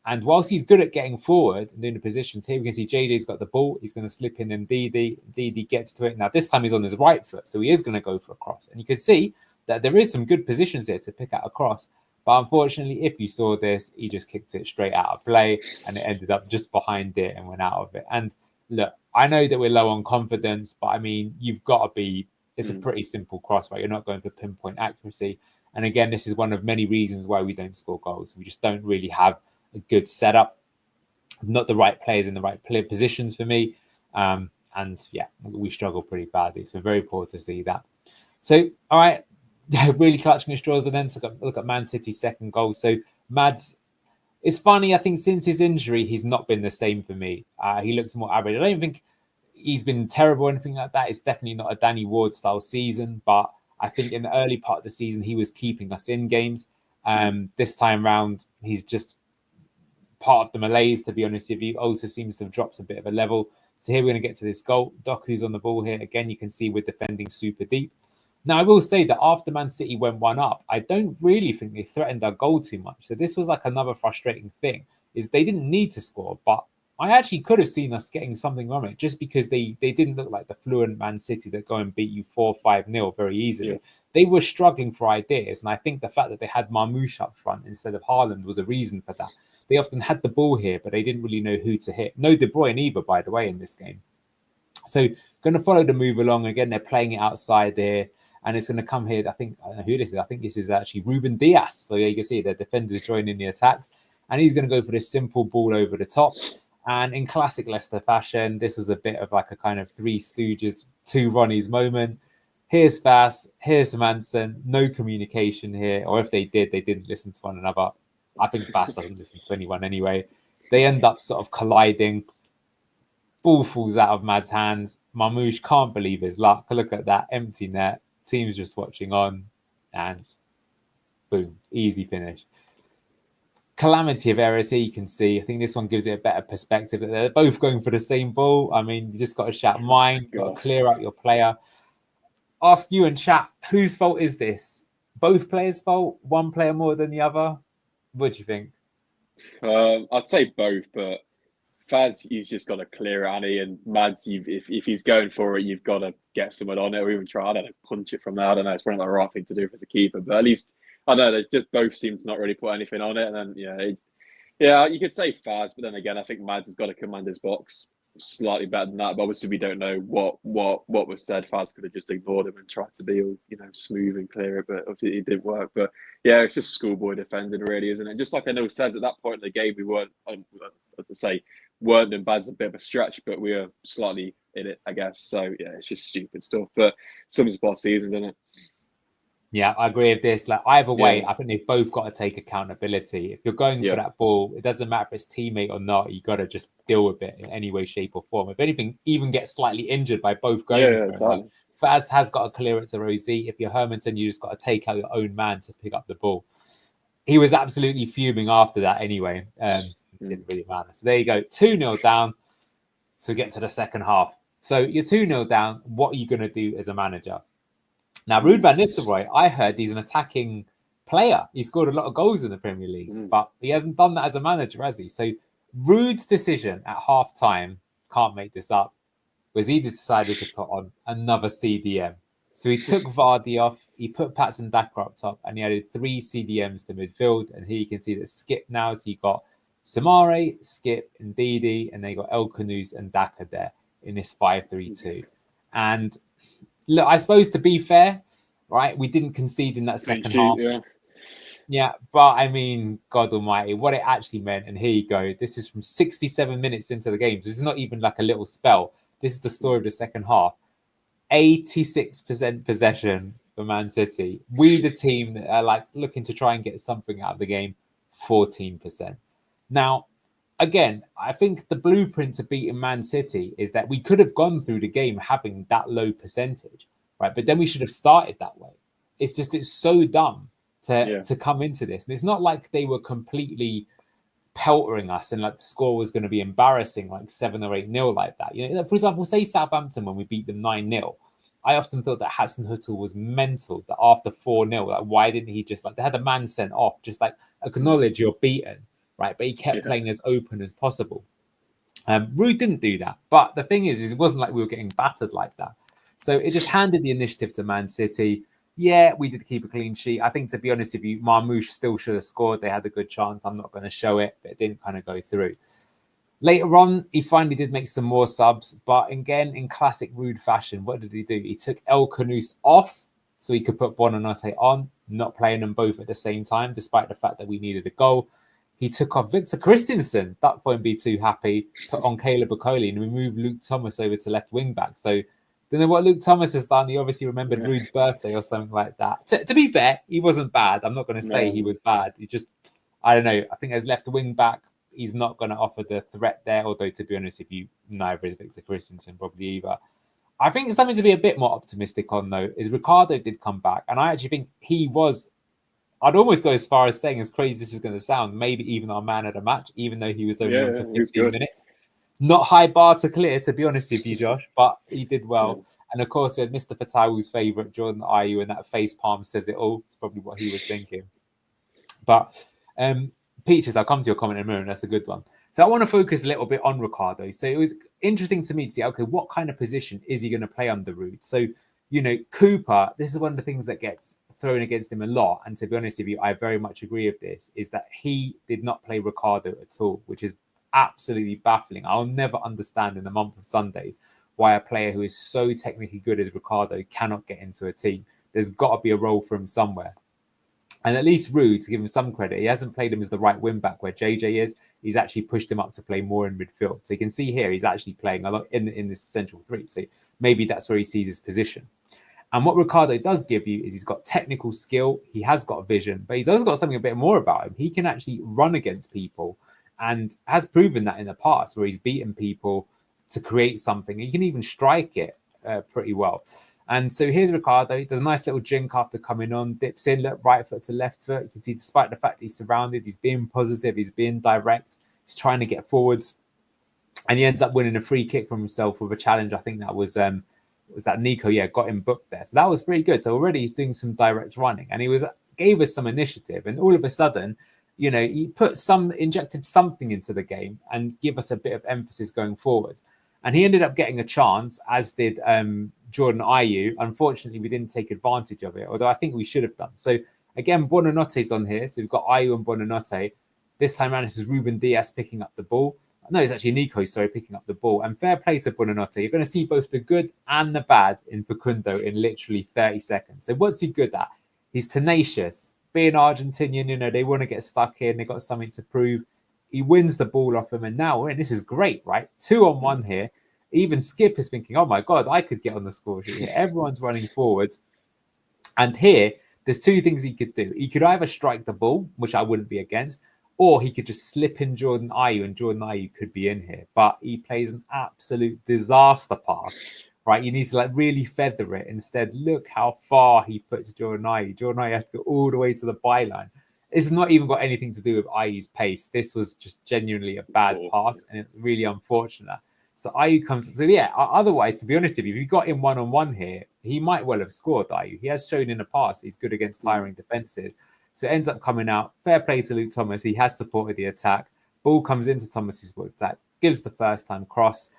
And whilst he's good at getting forward and doing the positions, here we can see JJ's got the ball. He's going to slip in Ndidi. Ndidi gets to it. Now, this time he's on his right foot, so he is going to go for a cross. And you can see that there is some good positions here to pick out a cross. But unfortunately, if you saw this, he just kicked it straight out of play and it ended up just behind it and went out of it. And look, I know that we're low on confidence, but I mean, you've got to be, it's a pretty simple cross, right? You're not going for pinpoint accuracy. And again, this is one of many reasons why we don't score goals. We just don't really have a good setup, not the right players in the right positions for me. And yeah, we struggle pretty badly. So very poor to see that. So, all right, really clutching at straws, but then to look at Man City's second goal. So Mads, it's funny, I think since his injury, he's not been the same for me. He looks more average. I don't think he's been terrible or anything like that. It's definitely not a Danny Ward style season, but I think in the early part of the season, he was keeping us in games. This time round, he's just part of the malaise, to be honest with you. Also seems to have dropped a bit of a level. So here we're going to get to this goal. Doku's on the ball here. Again, you can see we're defending super deep. Now, I will say that after Man City went 1-up, I don't really think they threatened our goal too much. So this was like another frustrating thing, is they didn't need to score, but I actually could have seen us getting something from it just because they didn't look like the fluent Man City that go and beat you 4-5-0 very easily. Yeah. They were struggling for ideas. And I think the fact that they had Marmoush up front instead of Haaland was a reason for that. They often had the ball here, but they didn't really know who to hit. No De Bruyne either, by the way, in this game. So going to follow the move along. Again, they're playing it outside there. And it's going to come here. I don't know who this is. I think this is actually Ruben Diaz. So yeah, you can see the defenders joining the attacks. And he's going to go for this simple ball over the top. And in classic Leicester fashion, this was a bit of like a kind of Three Stooges, two Ronnies moment. Here's Fass, here's Manson. No communication here. Or if they did, they didn't listen to one another. I think Fass doesn't listen to anyone anyway. They end up sort of colliding. Ball falls out of Mad's hands. Marmoush can't believe his luck. Look at that empty net. Team's just watching on. And boom, easy finish. Calamity of errors here, you can see. I think this one gives it a better perspective that they're both going for the same ball. I mean, you just got to shout mine, got to clear out your player. Ask you and chat, whose fault is this? Both players' fault? One player more than the other? What do you think? I'd say both, but Faz, he's just got to clear it, and Mads, if he's going for it, you've got to get someone on it or even try, I don't know, punch it from there. I don't know, it's probably not the right thing to do as a keeper, but at least, I don't know, they just both seem to not really put anything on it. And then, yeah, you could say Faz, but then again, I think Mads has got to command his box slightly better than that. But obviously, we don't know what was said. Faz could have just ignored him and tried to be all, smooth and clear, but obviously it didn't work. But yeah, it's just schoolboy defending, really, isn't it? Just like Anil says, at that point in the game, we weren't, weren't in bad's a bit of a stretch, but we were slightly in it, I guess. So yeah, it's just stupid stuff. But sums up our season, doesn't it? Yeah, I agree with this. Like either way, I think they've both got to take accountability. If you're going for that ball, it doesn't matter if it's teammate or not. You got to just deal with it in any way, shape, or form. If anything, even get slightly injured by both going for it. Exactly. Faz has got to clear it to Rosie. If you're Hermanton, you just got to take out your own man to pick up the ball. He was absolutely fuming after that anyway. It didn't really matter. So there you go, 2-0 down. So get to the second half. So you're 2-0 down. What are you going to do as a manager? Now, Ruud van Nistelrooy, I heard he's an attacking player. He scored a lot of goals in the Premier League, but he hasn't done that as a manager, has he? So Ruud's decision at half-time, can't make this up, was he decided to put on another CDM. So he took Vardy off, he put Patson Daka up top, and he added 3 CDMs to midfield. And here you can see that Skip now, so you got Samare, Skip, and Didi, and they got El Khanous and Daka there in this 5-3-2. And look, I suppose to be fair, right, we didn't concede in that second half. Yeah, but I mean, God almighty, what it actually meant, and here you go. This is from 67 minutes into the game. This is not even like a little spell. This is the story of the second half. 86% possession for Man City. We, the team that are like looking to try and get something out of the game, 14%. Now, again, I think the blueprint to beating Man City is that we could have gone through the game having that low percentage, right? But then we should have started that way. It's so dumb to come into this. And it's not like they were completely peltering us and like the score was going to be embarrassing, like 7 or 8-0 like that. For example, say Southampton when we beat them 9-0. I often thought that Hasenhüttl was mental, that after 4-0, like why didn't he just like, they had a man sent off, just like acknowledge you're beaten. Right, but he kept playing as open as possible. Ruud didn't do that. But the thing is it wasn't like we were getting battered like that. So it just handed the initiative to Man City. Yeah, we did keep a clean sheet. I think, to be honest with you, Marmoush still should have scored. They had a good chance. I'm not going to show it, but it didn't kind of go through. Later on, he finally did make some more subs. But again, in classic Ruud fashion, what did he do? He took El Khanous off so he could put Bonanote on, not playing them both at the same time, despite the fact that we needed a goal. He took off Victor Christensen. That won't be too happy. Put on Caleb Okoli and we moved Luke Thomas over to left wing back. So, don't know what Luke Thomas has done. He obviously remembered Ruud's birthday or something like that. To be fair, he wasn't bad. I'm not going to say he was bad. He just, I don't know. I think as left wing back, he's not going to offer the threat there. Although, to be honest, if you neither is Victor Christensen, probably either. I think something to be a bit more optimistic on, though, is Ricardo did come back. And I actually think he was, I'd almost go as far as saying, as crazy as this is going to sound, maybe even our man of the match, even though he was only on for 15 minutes. Not high bar to clear, to be honest with you, Josh, but he did well. And of course, we had Mr. Fatawu's favourite, Jordan Ayew, and that face palm says it all. It's probably what he was thinking. But Peaches, I'll come to your comment in a minute. That's a good one. So I want to focus a little bit on Ricardo. So it was interesting to me to see, okay, what kind of position is he going to play under Ruud? So, Cooper, this is one of the things that gets thrown against him a lot. And to be honest with you, I very much agree with this, is that he did not play Ricardo at all, which is absolutely baffling. I'll never understand in the month of Sundays why a player who is so technically good as Ricardo cannot get into a team. there's got to be a role for him somewhere. And at least Ruud, to give him some credit, he hasn't played him as the right wing back where JJ is. He's actually pushed him up to play more in midfield. So you can see here he's actually playing a lot in this central three. So maybe that's where he sees his position. And what Ricardo does give you is he's got technical skill. He has got vision, but he's also got something a bit more about him. He can actually run against people and has proven that in the past where he's beaten people to create something. He can even strike it pretty well. And so here's Ricardo. He does a nice little jink after coming on, dips in, right foot to left foot. You can see despite the fact that he's surrounded, he's being positive, he's being direct, he's trying to get forwards. And he ends up winning a free kick from himself with a challenge. I think that was that Nico, got him booked there. So that was pretty good. So already he's doing some direct running and he gave us some initiative. And all of a sudden, he injected something into the game and give us a bit of emphasis going forward. And he ended up getting a chance, as did Jordan Ayew. Unfortunately, we didn't take advantage of it, although I think we should have done. So again, Buonannote's on here. So we've got Ayew and Buonannote. This time around, this is Ruben Diaz picking up the ball. No, it's actually Nico, picking up the ball. And fair play to Buonannote. You're going to see both the good and the bad in Facundo in literally 30 seconds. So what's he good at? He's tenacious. Being Argentinian, they want to get stuck in. They've got something to prove. He wins the ball off him. And now this is great, right? 2-on-1 here. Even Skip is thinking, oh my God, I could get on the score sheet here. Everyone's running forward. And here, there's two things he could do. He could either strike the ball, which I wouldn't be against, or he could just slip in Jordan Ayew, and Jordan Ayew could be in here. But he plays an absolute disaster pass, right? You need to really feather it. Instead, look how far he puts Jordan Ayew. Jordan Ayew has to go all the way to the byline. It's not even got anything to do with Ayew's pace. This was just genuinely a bad pass, and it's really unfortunate. So Ayew comes. So otherwise, to be honest with you, if you got him 1-on-1 here, he might well have scored. Ayew. He has shown in the past he's good against tiring defenses. So it ends up coming out. Fair play to Luke Thomas. He has supported the attack. Ball comes into Thomas, who supports attack. Gives the first time cross.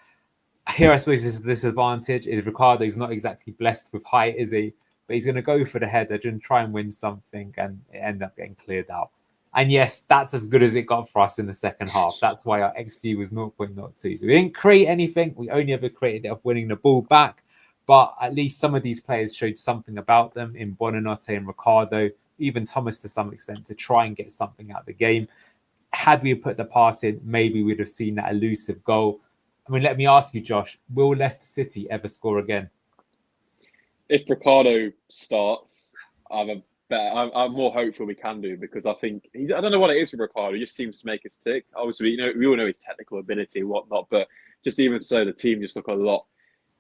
Here, I suppose this is the disadvantage. Is Ricardo's not exactly blessed with height, is he? But he's going to go for the header and try and win something, and it ended up getting cleared out. And yes, that's as good as it got for us in the second half. That's why our XG was 0.02. So we didn't create anything. We only ever created it of winning the ball back. But at least some of these players showed something about them in Buonannote and Ricardo, even Thomas to some extent, to try and get something out of the game. Had we put the pass in, maybe we'd have seen that elusive goal. I mean, let me ask you, Josh, will Leicester City ever score again? If Ricardo starts, I'm more hopeful we can do, because I think I don't know what it is with Ricardo. He just seems to make us tick. Obviously, we all know his technical ability and whatnot, but just even so, the team just look a lot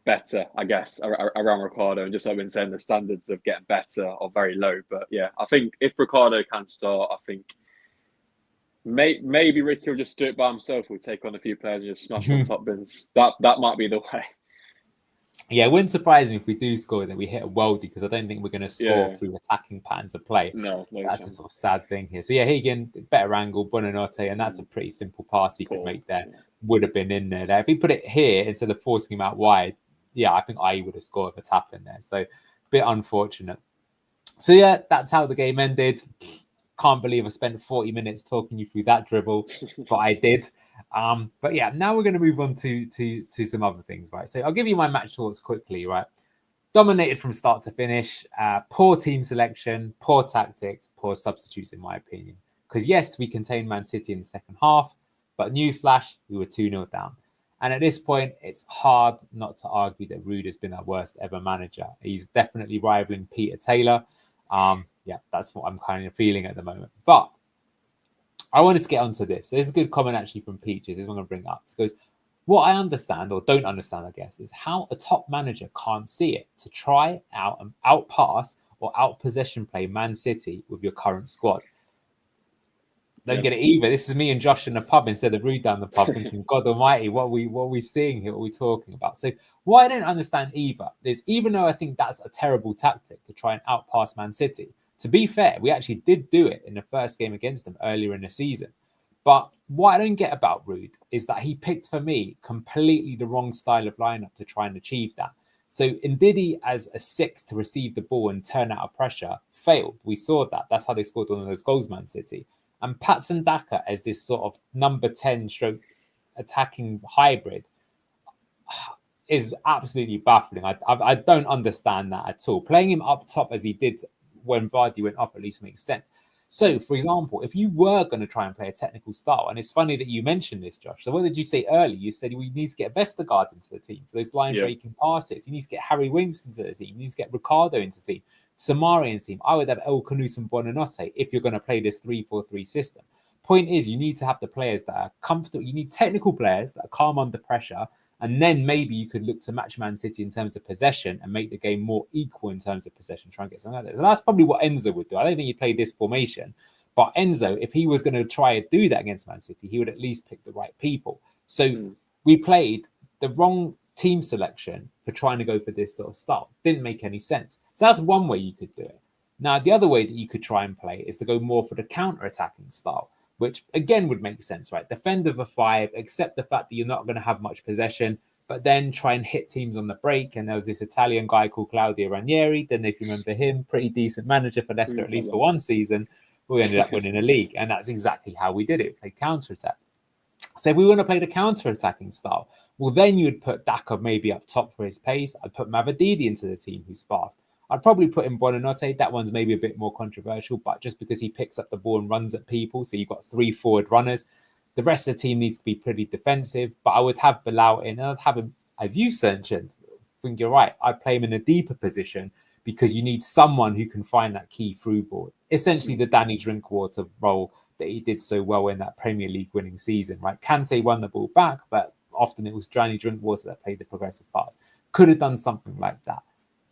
better, I guess, around Ricardo. And just like I've been saying, the standards of getting better are very low. But yeah, I think if Ricardo can start, I think maybe Ricky will just do it by himself. We'll take on a few players and just smash on top bins. That might be the way. Yeah, it wouldn't surprise me if we do score that we hit a worldie, because I don't think we're going to score through attacking patterns of play. No that's chance. a sort of sad thing here. So yeah, Higgin, better angle, Buonannote, and that's a pretty simple pass he could make there. Would have been in there. If he put it here instead of forcing him out wide, I think Ayew would have scored with a tap in there. So a bit unfortunate. So yeah, that's how the game ended. Can't believe I spent 40 minutes talking you through that dribble, but I did. But yeah, now we're going to move on to some other things, right? So I'll give you my match thoughts quickly, right? Dominated from start to finish. Poor team selection, poor tactics, poor substitutes, in my opinion. Because yes, we contained Man City in the second half, but newsflash, we were 2-0 down. And at this point, it's hard not to argue that Ruud has been our worst ever manager. He's definitely rivaling Peter Taylor. That's what I'm kind of feeling at the moment. But I want to get onto this. There's a good comment actually from Peaches. This is what I'm going to bring up. It goes, what I understand, or don't understand, I guess, is how a top manager can't see it to try out and outpass or out-possession play Man City with your current squad. Don't get it either. This is me and Josh in the pub instead of Ruud down the pub thinking, God almighty, what are we seeing here? What are we talking about? So what I don't understand either is, even though I think that's a terrible tactic to try and outpass Man City, to be fair, we actually did do it in the first game against them earlier in the season. But what I don't get about Ruud is that he picked, for me, completely the wrong style of lineup to try and achieve that. So Ndidi as a 6 to receive the ball and turn out of pressure failed. We saw that. That's how they scored one of those goals, Man City. And Patson Daka as this sort of number 10 stroke attacking hybrid. is absolutely baffling. I don't understand that at all. Playing him up top as he did when Vardy went up at least makes sense. So, for example, if you were going to try and play a technical style, and it's funny that you mentioned this, Josh. So what did you say earlier? You said we need to get Vestergaard into the team for those line-breaking passes. You need to get Harry Winks into the team. You need to get Ricardo into the team. Samari into the team. I would have El Khanous and Buonanotte if you're going to play this 3-4-3 system. Point is, you need to have the players that are comfortable. You need technical players that are calm under pressure. And then maybe you could look to match Man City in terms of possession and make the game more equal in terms of possession, try and get something like that. So that's probably what Enzo would do. I don't think he'd play this formation. But Enzo, if he was going to try and do that against Man City, he would at least pick the right people. So we played the wrong team selection for trying to go for this sort of style. Didn't make any sense. So that's one way you could do it. Now, the other way that you could try and play is to go more for the counter-attacking style, which again would make sense, right? Defend over 5, accept the fact that you're not going to have much possession, but then try and hit teams on the break. And there was this Italian guy called Claudio Ranieri. Don't know if you remember him, pretty decent manager for Leicester, at least for one season. We ended up winning a league. And that's exactly how we did it. We played counter-attack. So if we want to play the counter-attacking style, well, then you would put Daka maybe up top for his pace. I'd put Mavididi into the team who's fast. I'd probably put in Buonanotte. That one's maybe a bit more controversial, but just because he picks up the ball and runs at people. So you've got 3 forward runners. The rest of the team needs to be pretty defensive, but I would have Bilal in, and I'd have him, as you mentioned, I think you're right, I'd play him in a deeper position because you need someone who can find that key through ball. Essentially the Danny Drinkwater role that he did so well in that Premier League winning season, right? Kante won the ball back, but often it was Danny Drinkwater that played the progressive pass. Could have done something like that.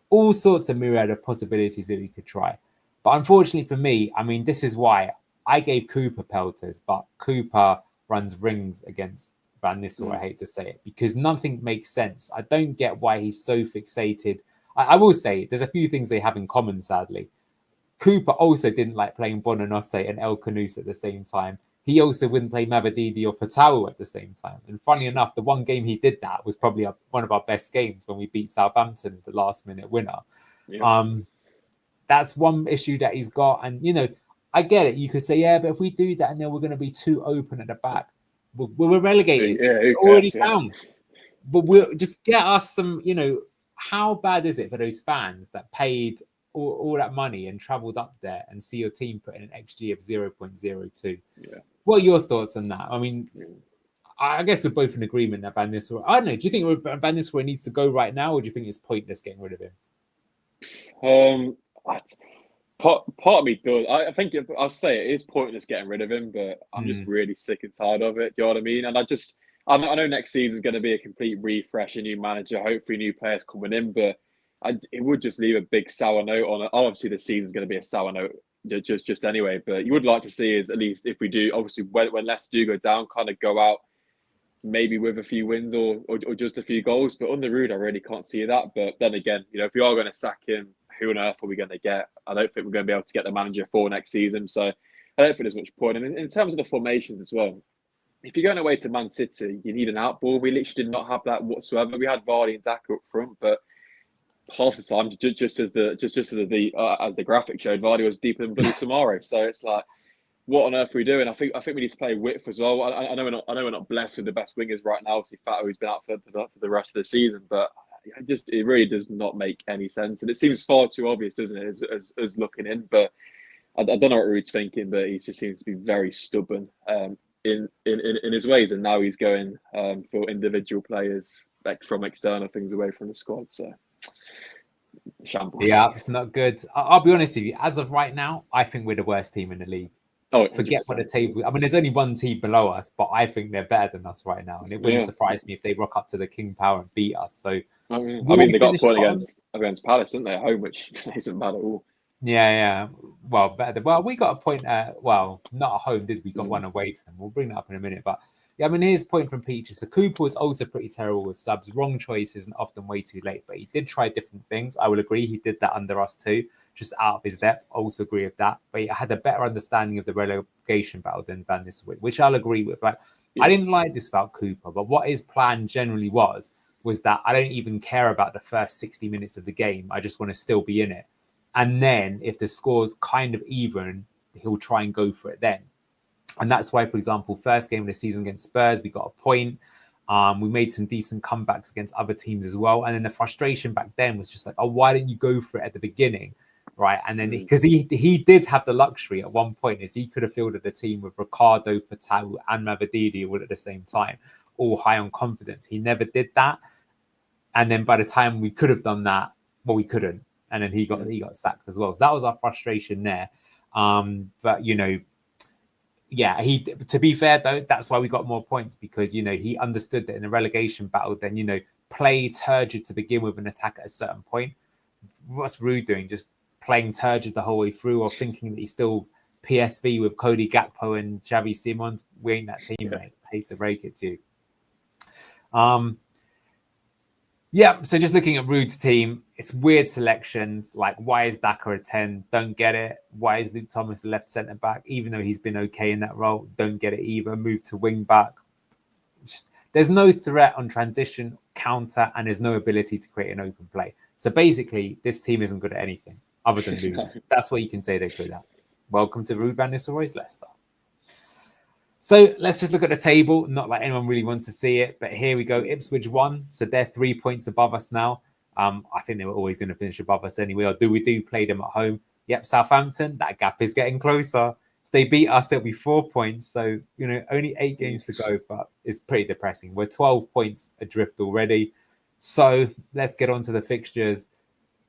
All sorts of myriad of possibilities that we could try. But unfortunately for me, I mean, this is why I gave Cooper pelters, but Cooper runs rings against Van Nistelrooy. I hate to say it, because nothing makes sense. I don't get why he's so fixated. I will say there's a few things they have in common, sadly. Cooper also didn't like playing Buonanotte and El Khanous at the same time. He also wouldn't play Mavididi or Fatawu at the same time. And funny enough, the one game he did that was probably one of our best games when we beat Southampton, the last-minute winner. Yeah. That's one issue that he's got. And, you know, I get it. You could say, yeah, but if we do that and then we're going to be too open at the back, we're relegated. Yeah, already down. But we'll just get us some, you know, how bad is it for those fans that paid all that money and travelled up there and see your team put in an XG of 0.02? Yeah. What are your thoughts on that? I mean, I guess we're both in agreement that Van Nistelrooy, I don't know, do you think Van Nistelrooy needs to go right now, or do you think it's pointless getting rid of him? Part of me does. I think I'll say it is pointless getting rid of him, but I'm just really sick and tired of it. Do you know what I mean? And I know next season is going to be a complete refresh, a new manager, hopefully new players coming in, but it would just leave a big sour note on it. Obviously, the season's going to be a sour note just anyway, but you would like to see is at least if we do, obviously when Leicester do go down, kind of go out maybe with a few wins or just a few goals. But under Ruud, I really can't see that. But then again, you know, if we are going to sack him, who on earth are we going to get? I don't think we're going to be able to get the manager for next season. So I don't think there's much point. And in terms of the formations as well, if you're going away to Man City, you need an outball. We literally did not have that whatsoever. We had Vardy and Daka up front, but half the time, just as the graphic showed, Vardy was deeper than Billy Samari. So it's like, what on earth are we doing? I think we need to play width as well. I know we're not blessed with the best wingers right now. Obviously, Fato, who's been out for the rest of the season, but it really does not make any sense, and it seems far too obvious, doesn't it? As looking in, but I don't know what Ruud's thinking, but he just seems to be very stubborn in his ways, and now he's going for individual players from external things away from the squad. So. Shambles. Yeah, it's not good. I'll be honest with you. As of right now, I think we're the worst team in the league. Oh, forget 100%. What the table. I mean, there's only one team below us, but I think they're better than us right now, and it wouldn't surprise me if they rock up to the King Power and beat us. So, I mean, they got a point against Palace, didn't they? At home, which isn't bad at all. Yeah. Well, better. Well, we got a point. Well, not at home, did we? Got one away to them. We'll bring that up in a minute, but. Yeah, I mean, here's a point from Peaches. So Cooper was also pretty terrible with subs. Wrong choices and often way too late. But he did try different things. I will agree he did that under us too, just out of his depth. Also agree with that. But he had a better understanding of the relegation battle than Van Nistelrooy, which I'll agree with. Right? Yeah. I didn't like this about Cooper, but what his plan generally was that I don't even care about the first 60 minutes of the game. I just want to still be in it. And then if the score's kind of even, he'll try and go for it then. And that's why, for example, first game of the season against Spurs, we got a point. We made some decent comebacks against other teams as well. And then the frustration back then was just like, oh, why didn't you go for it at the beginning? Right. And then because he did have the luxury at one point is he could have fielded the team with Ricardo, Fatau, and Mavididi all at the same time, all high on confidence. He never did that. And then by the time we could have done that, well, we couldn't. And then he got sacked as well. So that was our frustration there. But to be fair though, that's why we got more points, because he understood that in a relegation battle, then play turgid to begin with and attack at a certain point. What's Rude doing? Just playing turgid the whole way through, or thinking that he's still PSV with Cody Gakpo and Xavi Simons? We ain't that team, mate. I hate to break it to you. So just looking at Rude's team, it's weird selections. Like, why is Daka a 10? Don't get it. Why is Luke Thomas the left centre back? Even though he's been okay in that role, don't get it either. Move to wing back. There's no threat on transition, counter, and there's no ability to create an open play. So basically, this team isn't good at anything other than losing. That's what you can say they're good at. Welcome to Ruud van Nistelrooy's Leicester. So let's just look at the table. Not like anyone really wants to see it, but here we go. Ipswich won, so they're 3 points above us now. I think they were always going to finish above us anyway. Or we do play them at home. Yep, Southampton, that gap is getting closer. If they beat us, it'll be 4 points. So, only 8 games to go, but it's pretty depressing. We're 12 points adrift already. So let's get on to the fixtures,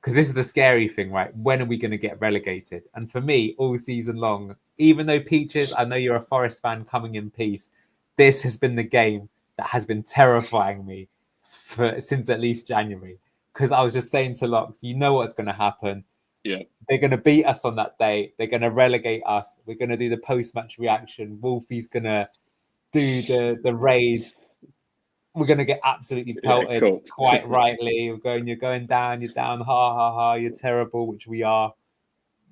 because this is the scary thing, right? When are we going to get relegated? And for me, all season long, even though Peaches, I know you're a Forest fan coming in peace, this has been the game that has been terrifying me since at least January. Because I was just saying to Locks, what's going to happen. Yeah, they're going to beat us on that day. They're going to relegate us. We're going to do the post-match reaction. Wolfie's going to do the raid. We're going to get absolutely pelted, quite rightly. You're going down, you're down, ha, ha, ha, you're terrible, which we are.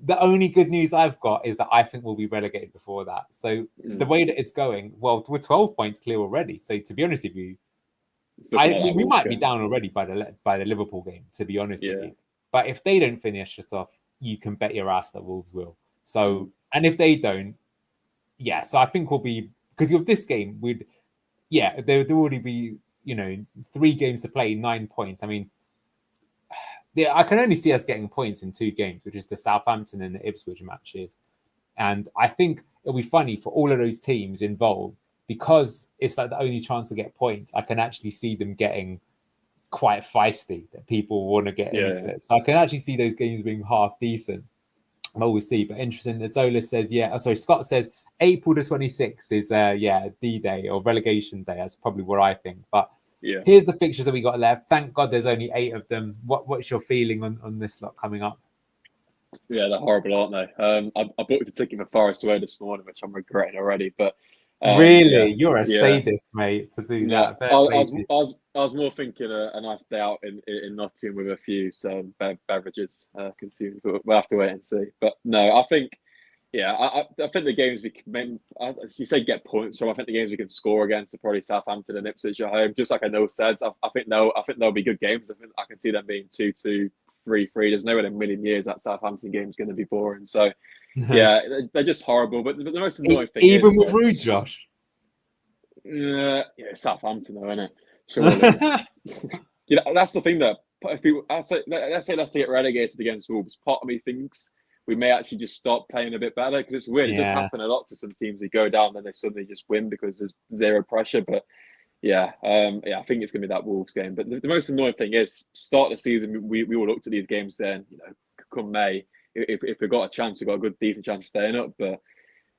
The only good news I've got is that I think we'll be relegated before that. So the way that it's going, well, we're 12 points clear already. So to be honest with you, we might be down already by the Liverpool game, to be honest with you. But if they don't finish us off, you can bet your ass that Wolves will. So, and if they don't, so I think we'll be, because with this game, there would already be, 3 games to play, 9 points. I mean, I can only see us getting points in 2 games, which is the Southampton and the Ipswich matches. And I think it'll be funny for all of those teams involved, because it's like the only chance to get points. I can actually see them getting quite feisty, that people want to get into it. So I can actually see those games being half decent. We'll see. But interesting that Zola says, Scott says April the 26th is D-Day or relegation day. That's probably what I think. But here's the fixtures that we got left. Thank God there's only 8 of them. What's your feeling on this lot coming up? Yeah, they're horrible, aren't they? I booked a ticket for Forest away this morning, which I'm regretting already. But really, you're a sadist, mate, to do that. I was more thinking a nice day out in Nottingham with a few beverages consumed, but we'll have to wait and see. But no, I think, I think the games we can, as you say, get points from. I think the games we can score against are probably Southampton and Ipswich at home. Just like Anil said, I think they'll be good games. I can see them being 2-2, 3-3. There's no way in a million years that Southampton game is going to be boring. So they're just horrible. But the most annoying thing, even with Rude, Josh. Southampton though, isn't it? Surely. That's the thing that if people, let's say get relegated against Wolves, part of me thinks we may actually just start playing a bit better, because it's weird. It does happen a lot to some teams. They go down, then they suddenly just win because there's zero pressure. But I think it's going to be that Wolves game. But the most annoying thing is, start the season, we will look to these games then, come May, if we've got a chance, we've got a good, decent chance of staying up. But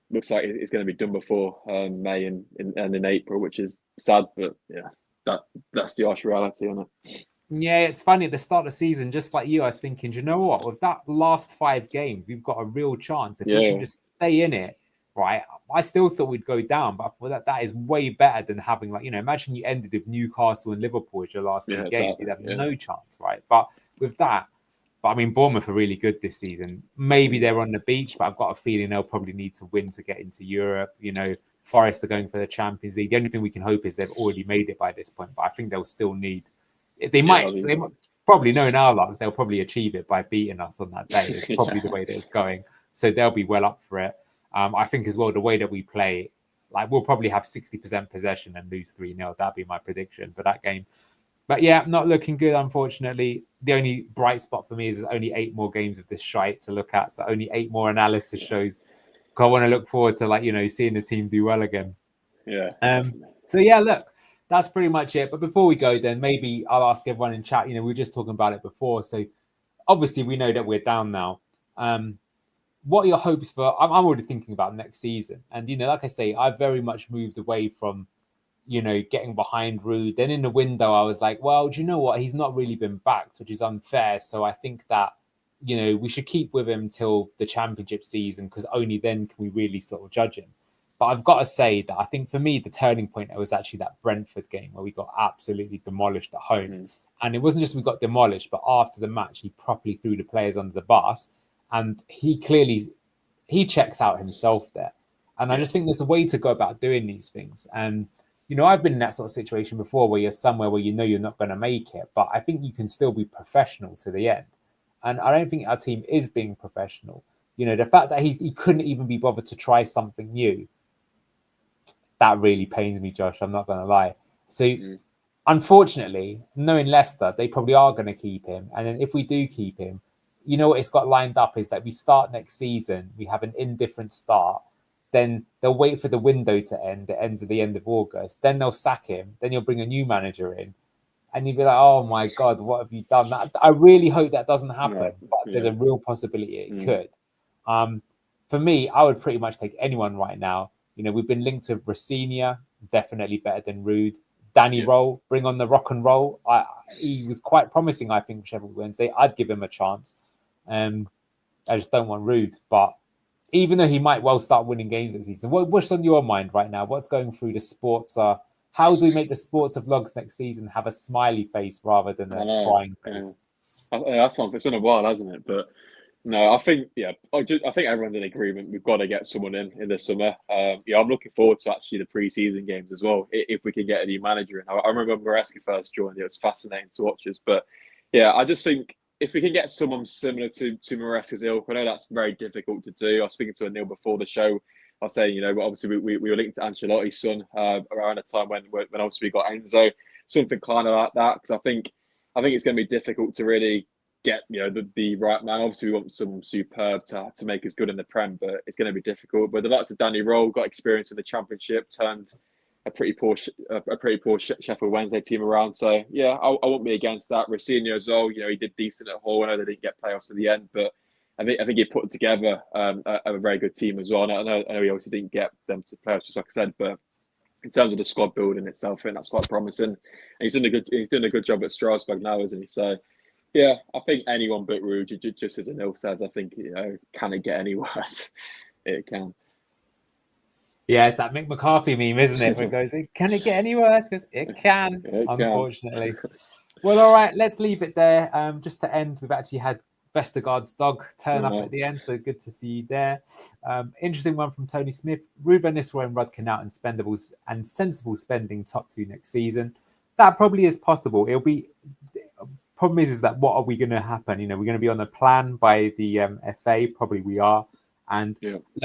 looks like it's going to be done before May and in April, which is sad. But that's the harsh reality, isn't it? Yeah, it's funny at the start of the season, just like you, I was thinking, do you know what? With that last 5 games, we've got a real chance. If we can just stay in it, right? I still thought we'd go down, but for that is way better than having, imagine you ended with Newcastle and Liverpool as your last 2 games. You'd have no chance, right? But with that, Bournemouth are really good this season. Maybe they're on the beach, but I've got a feeling they'll probably need to win to get into Europe. Forest are going for the Champions League. The only thing we can hope is they've already made it by this point, but I think they'll still need. They might probably, knowing our luck, they'll probably achieve it by beating us on that day. It's probably the way that it's going. So they'll be well up for it. I think as well, the way that we play, Like, we'll probably have 60% possession and lose 3-0. That'd be my prediction for that game. But yeah, not looking good, unfortunately. The only bright spot for me is there's only 8 more games of this shite to look at. So only 8 more analysis shows. I want to look forward to, like, seeing the team do well again. Yeah. So yeah, look, that's pretty much it. But before we go, then maybe I'll ask everyone in chat. We were just talking about it before. So obviously we know that we're down now. What are your hopes for? I'm already thinking about next season. And, like I say, I've very much moved away from, getting behind Rude. Then in the window, I was like, well, do you know what? He's not really been backed, which is unfair. So I think that, we should keep with him till the championship season, because only then can we really sort of judge him. But I've got to say that I think for me, the turning point was actually that Brentford game where we got absolutely demolished at home. Mm-hmm. And it wasn't just we got demolished, but after the match, he properly threw the players under the bus. And he checks out himself there. And I just think there's a way to go about doing these things. And, I've been in that sort of situation before where you're somewhere where you're not going to make it, but I think you can still be professional to the end. And I don't think our team is being professional. The fact that he couldn't even be bothered to try something new, that really pains me, Josh. I'm not going to lie. So, unfortunately, knowing Leicester, they probably are going to keep him. And then if we do keep him, what it's got lined up is that we start next season, we have an indifferent start, then they'll wait for the window to end. It ends at the end of August. Then they'll sack him. Then you'll bring a new manager in. And you'd be like, oh my God, what have you done? I really hope that doesn't happen. But there's a real possibility it could. For me, I would pretty much take anyone right now. We've been linked with Rosinia, definitely better than Rude. Danny Roll, bring on the rock and roll. He was quite promising, I think, for Sheffield Wednesday. I'd give him a chance. I just don't want Rude. But even though he might well start winning games this season, what's on your mind right now? What's going through the sports? How do we make the sports of vlogs next season have a smiley face rather than a crying face? That's something. It's been a while, hasn't it? But no, I think I think everyone's in agreement. We've got to get someone in the summer. I'm looking forward to actually the pre-season games as well. If we can get a new manager in, I remember when Maresca first joined. It was fascinating to watch us. But I just think if we can get someone similar to Maresca's ilk, I know that's very difficult to do. I was speaking to Anil before the show. I was saying, obviously we were linked to Ancelotti's son around a time when obviously we got Enzo, something kind of like that. Because I think it's going to be difficult to really get the right man. Obviously, we want someone superb to make us good in the Prem, but it's going to be difficult. But the likes of Danny Roll got experience in the Championship, turned a pretty poor Sheffield Wednesday team around. So I won't be against that. Rosinia as well. He did decent at Hull. I know they didn't get playoffs at the end, but I think he put together a very good team as well. And I know he obviously didn't get them to playoffs, just like I said, but in terms of the squad building itself, I think that's quite promising. And he's doing a good job at Strasbourg now, isn't he? So I think anyone but Rude, just as Anil says, I think can it get any worse? It can. Yeah, it's that Mick McCarthy meme, isn't it? Where it goes, can it get any worse? Because it can, unfortunately. Well, all right, let's leave it there. Just to end, we've actually had Vestergaard's dog turn up at the end, so good to see you there. Interesting one from Tony Smith. Ruud van Nistelrooy and Rudkin out in spendables and sensible spending top 2 next season. That probably is possible. It'll be. Problem is that what are we going to happen? We're going to be on the plan by the FA. Probably we are. And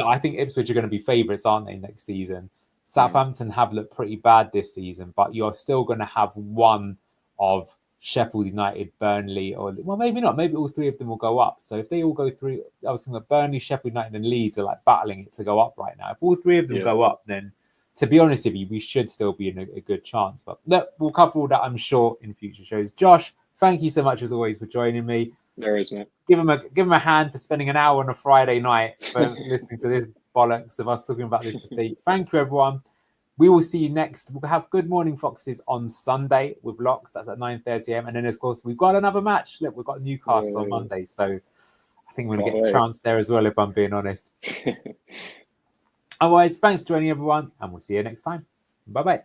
I think Ipswich are going to be favourites, aren't they, next season? Southampton have looked pretty bad this season, but you're still going to have one of Sheffield United, Burnley, or maybe not. Maybe all 3 of them will go up. So if they all go through, I was thinking that Burnley, Sheffield United, and Leeds are like battling it to go up right now. If all 3 of them go up, then to be honest with you, we should still be in a good chance. But look, we'll cover all that, I'm sure, in future shows. Josh, thank you so much as always for joining me. There is, mate. Give him a hand for spending an hour on a Friday night for listening to this bollocks of us talking about this defeat. Thank you, everyone. We will see you next. We'll have Good Morning Foxes on Sunday with Locks. That's at 9:30 a.m. And then, of course, we've got another match. Look, we've got Newcastle on Monday. So I think we're going to get trounced there as well, if I'm being honest. Otherwise, thanks for joining, everyone. And we'll see you next time. Bye-bye.